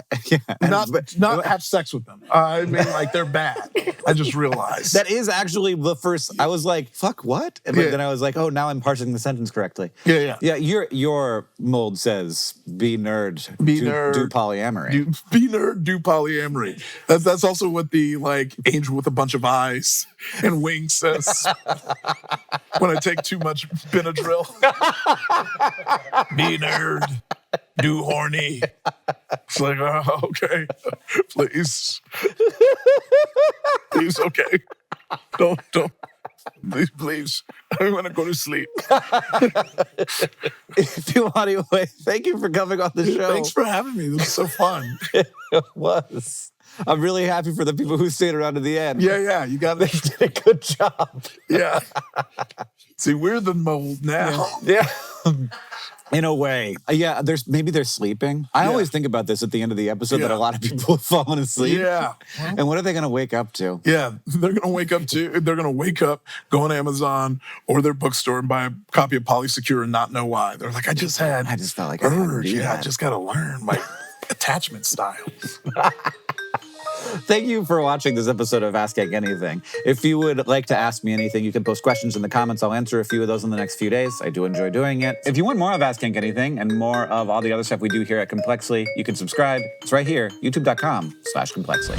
[SPEAKER 1] not have sex with them. I mean, like they're bad. I just realized
[SPEAKER 2] that is actually the first. I was like, "Fuck what?" But then I was like, "Oh, now I'm parsing the sentence correctly."
[SPEAKER 1] Yeah.
[SPEAKER 2] Your mold says, "Be nerd, do polyamory."
[SPEAKER 1] Be nerd, do polyamory. That's also what the like angel with a bunch of eyes and wings says when I take too much Benadryl. Be nerd. Do horny. It's like, oh, okay. Please. Please, okay. Don't. Please. I want to go to sleep.
[SPEAKER 2] Ify Nwadiwe, thank you for coming on the show.
[SPEAKER 1] Thanks for having me. This was so fun.
[SPEAKER 2] It was. I'm really happy for the people who stayed around to the end.
[SPEAKER 1] Yeah, you got
[SPEAKER 2] They
[SPEAKER 1] it.
[SPEAKER 2] did a good job.
[SPEAKER 1] Yeah. See, we're the mold now.
[SPEAKER 2] Yeah. In a way. Yeah, maybe they're sleeping. I always think about this at the end of the episode that a lot of people have fallen asleep.
[SPEAKER 1] Yeah.
[SPEAKER 2] And what are they going to wake up to?
[SPEAKER 1] Yeah, they're gonna wake up, go on Amazon or their bookstore and buy a copy of Polysecure and not know why. They're like, I just felt like urge. I just gotta learn my attachment styles.
[SPEAKER 2] Thank you for watching this episode of Ask Hank Anything. If you would like to ask me anything, you can post questions in the comments. I'll answer a few of those in the next few days. I do enjoy doing it. If you want more of Ask Hank Anything and more of all the other stuff we do here at Complexly, you can subscribe. It's right here, youtube.com/Complexly.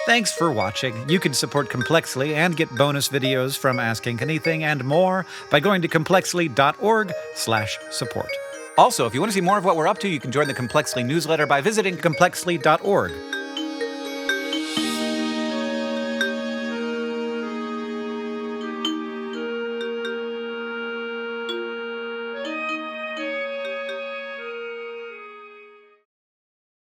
[SPEAKER 3] Thanks for watching. You can support Complexly and get bonus videos from Ask Hank Anything and more by going to complexly.org/support. Also, if you want to see more of what we're up to, you can join the Complexly newsletter by visiting complexly.org.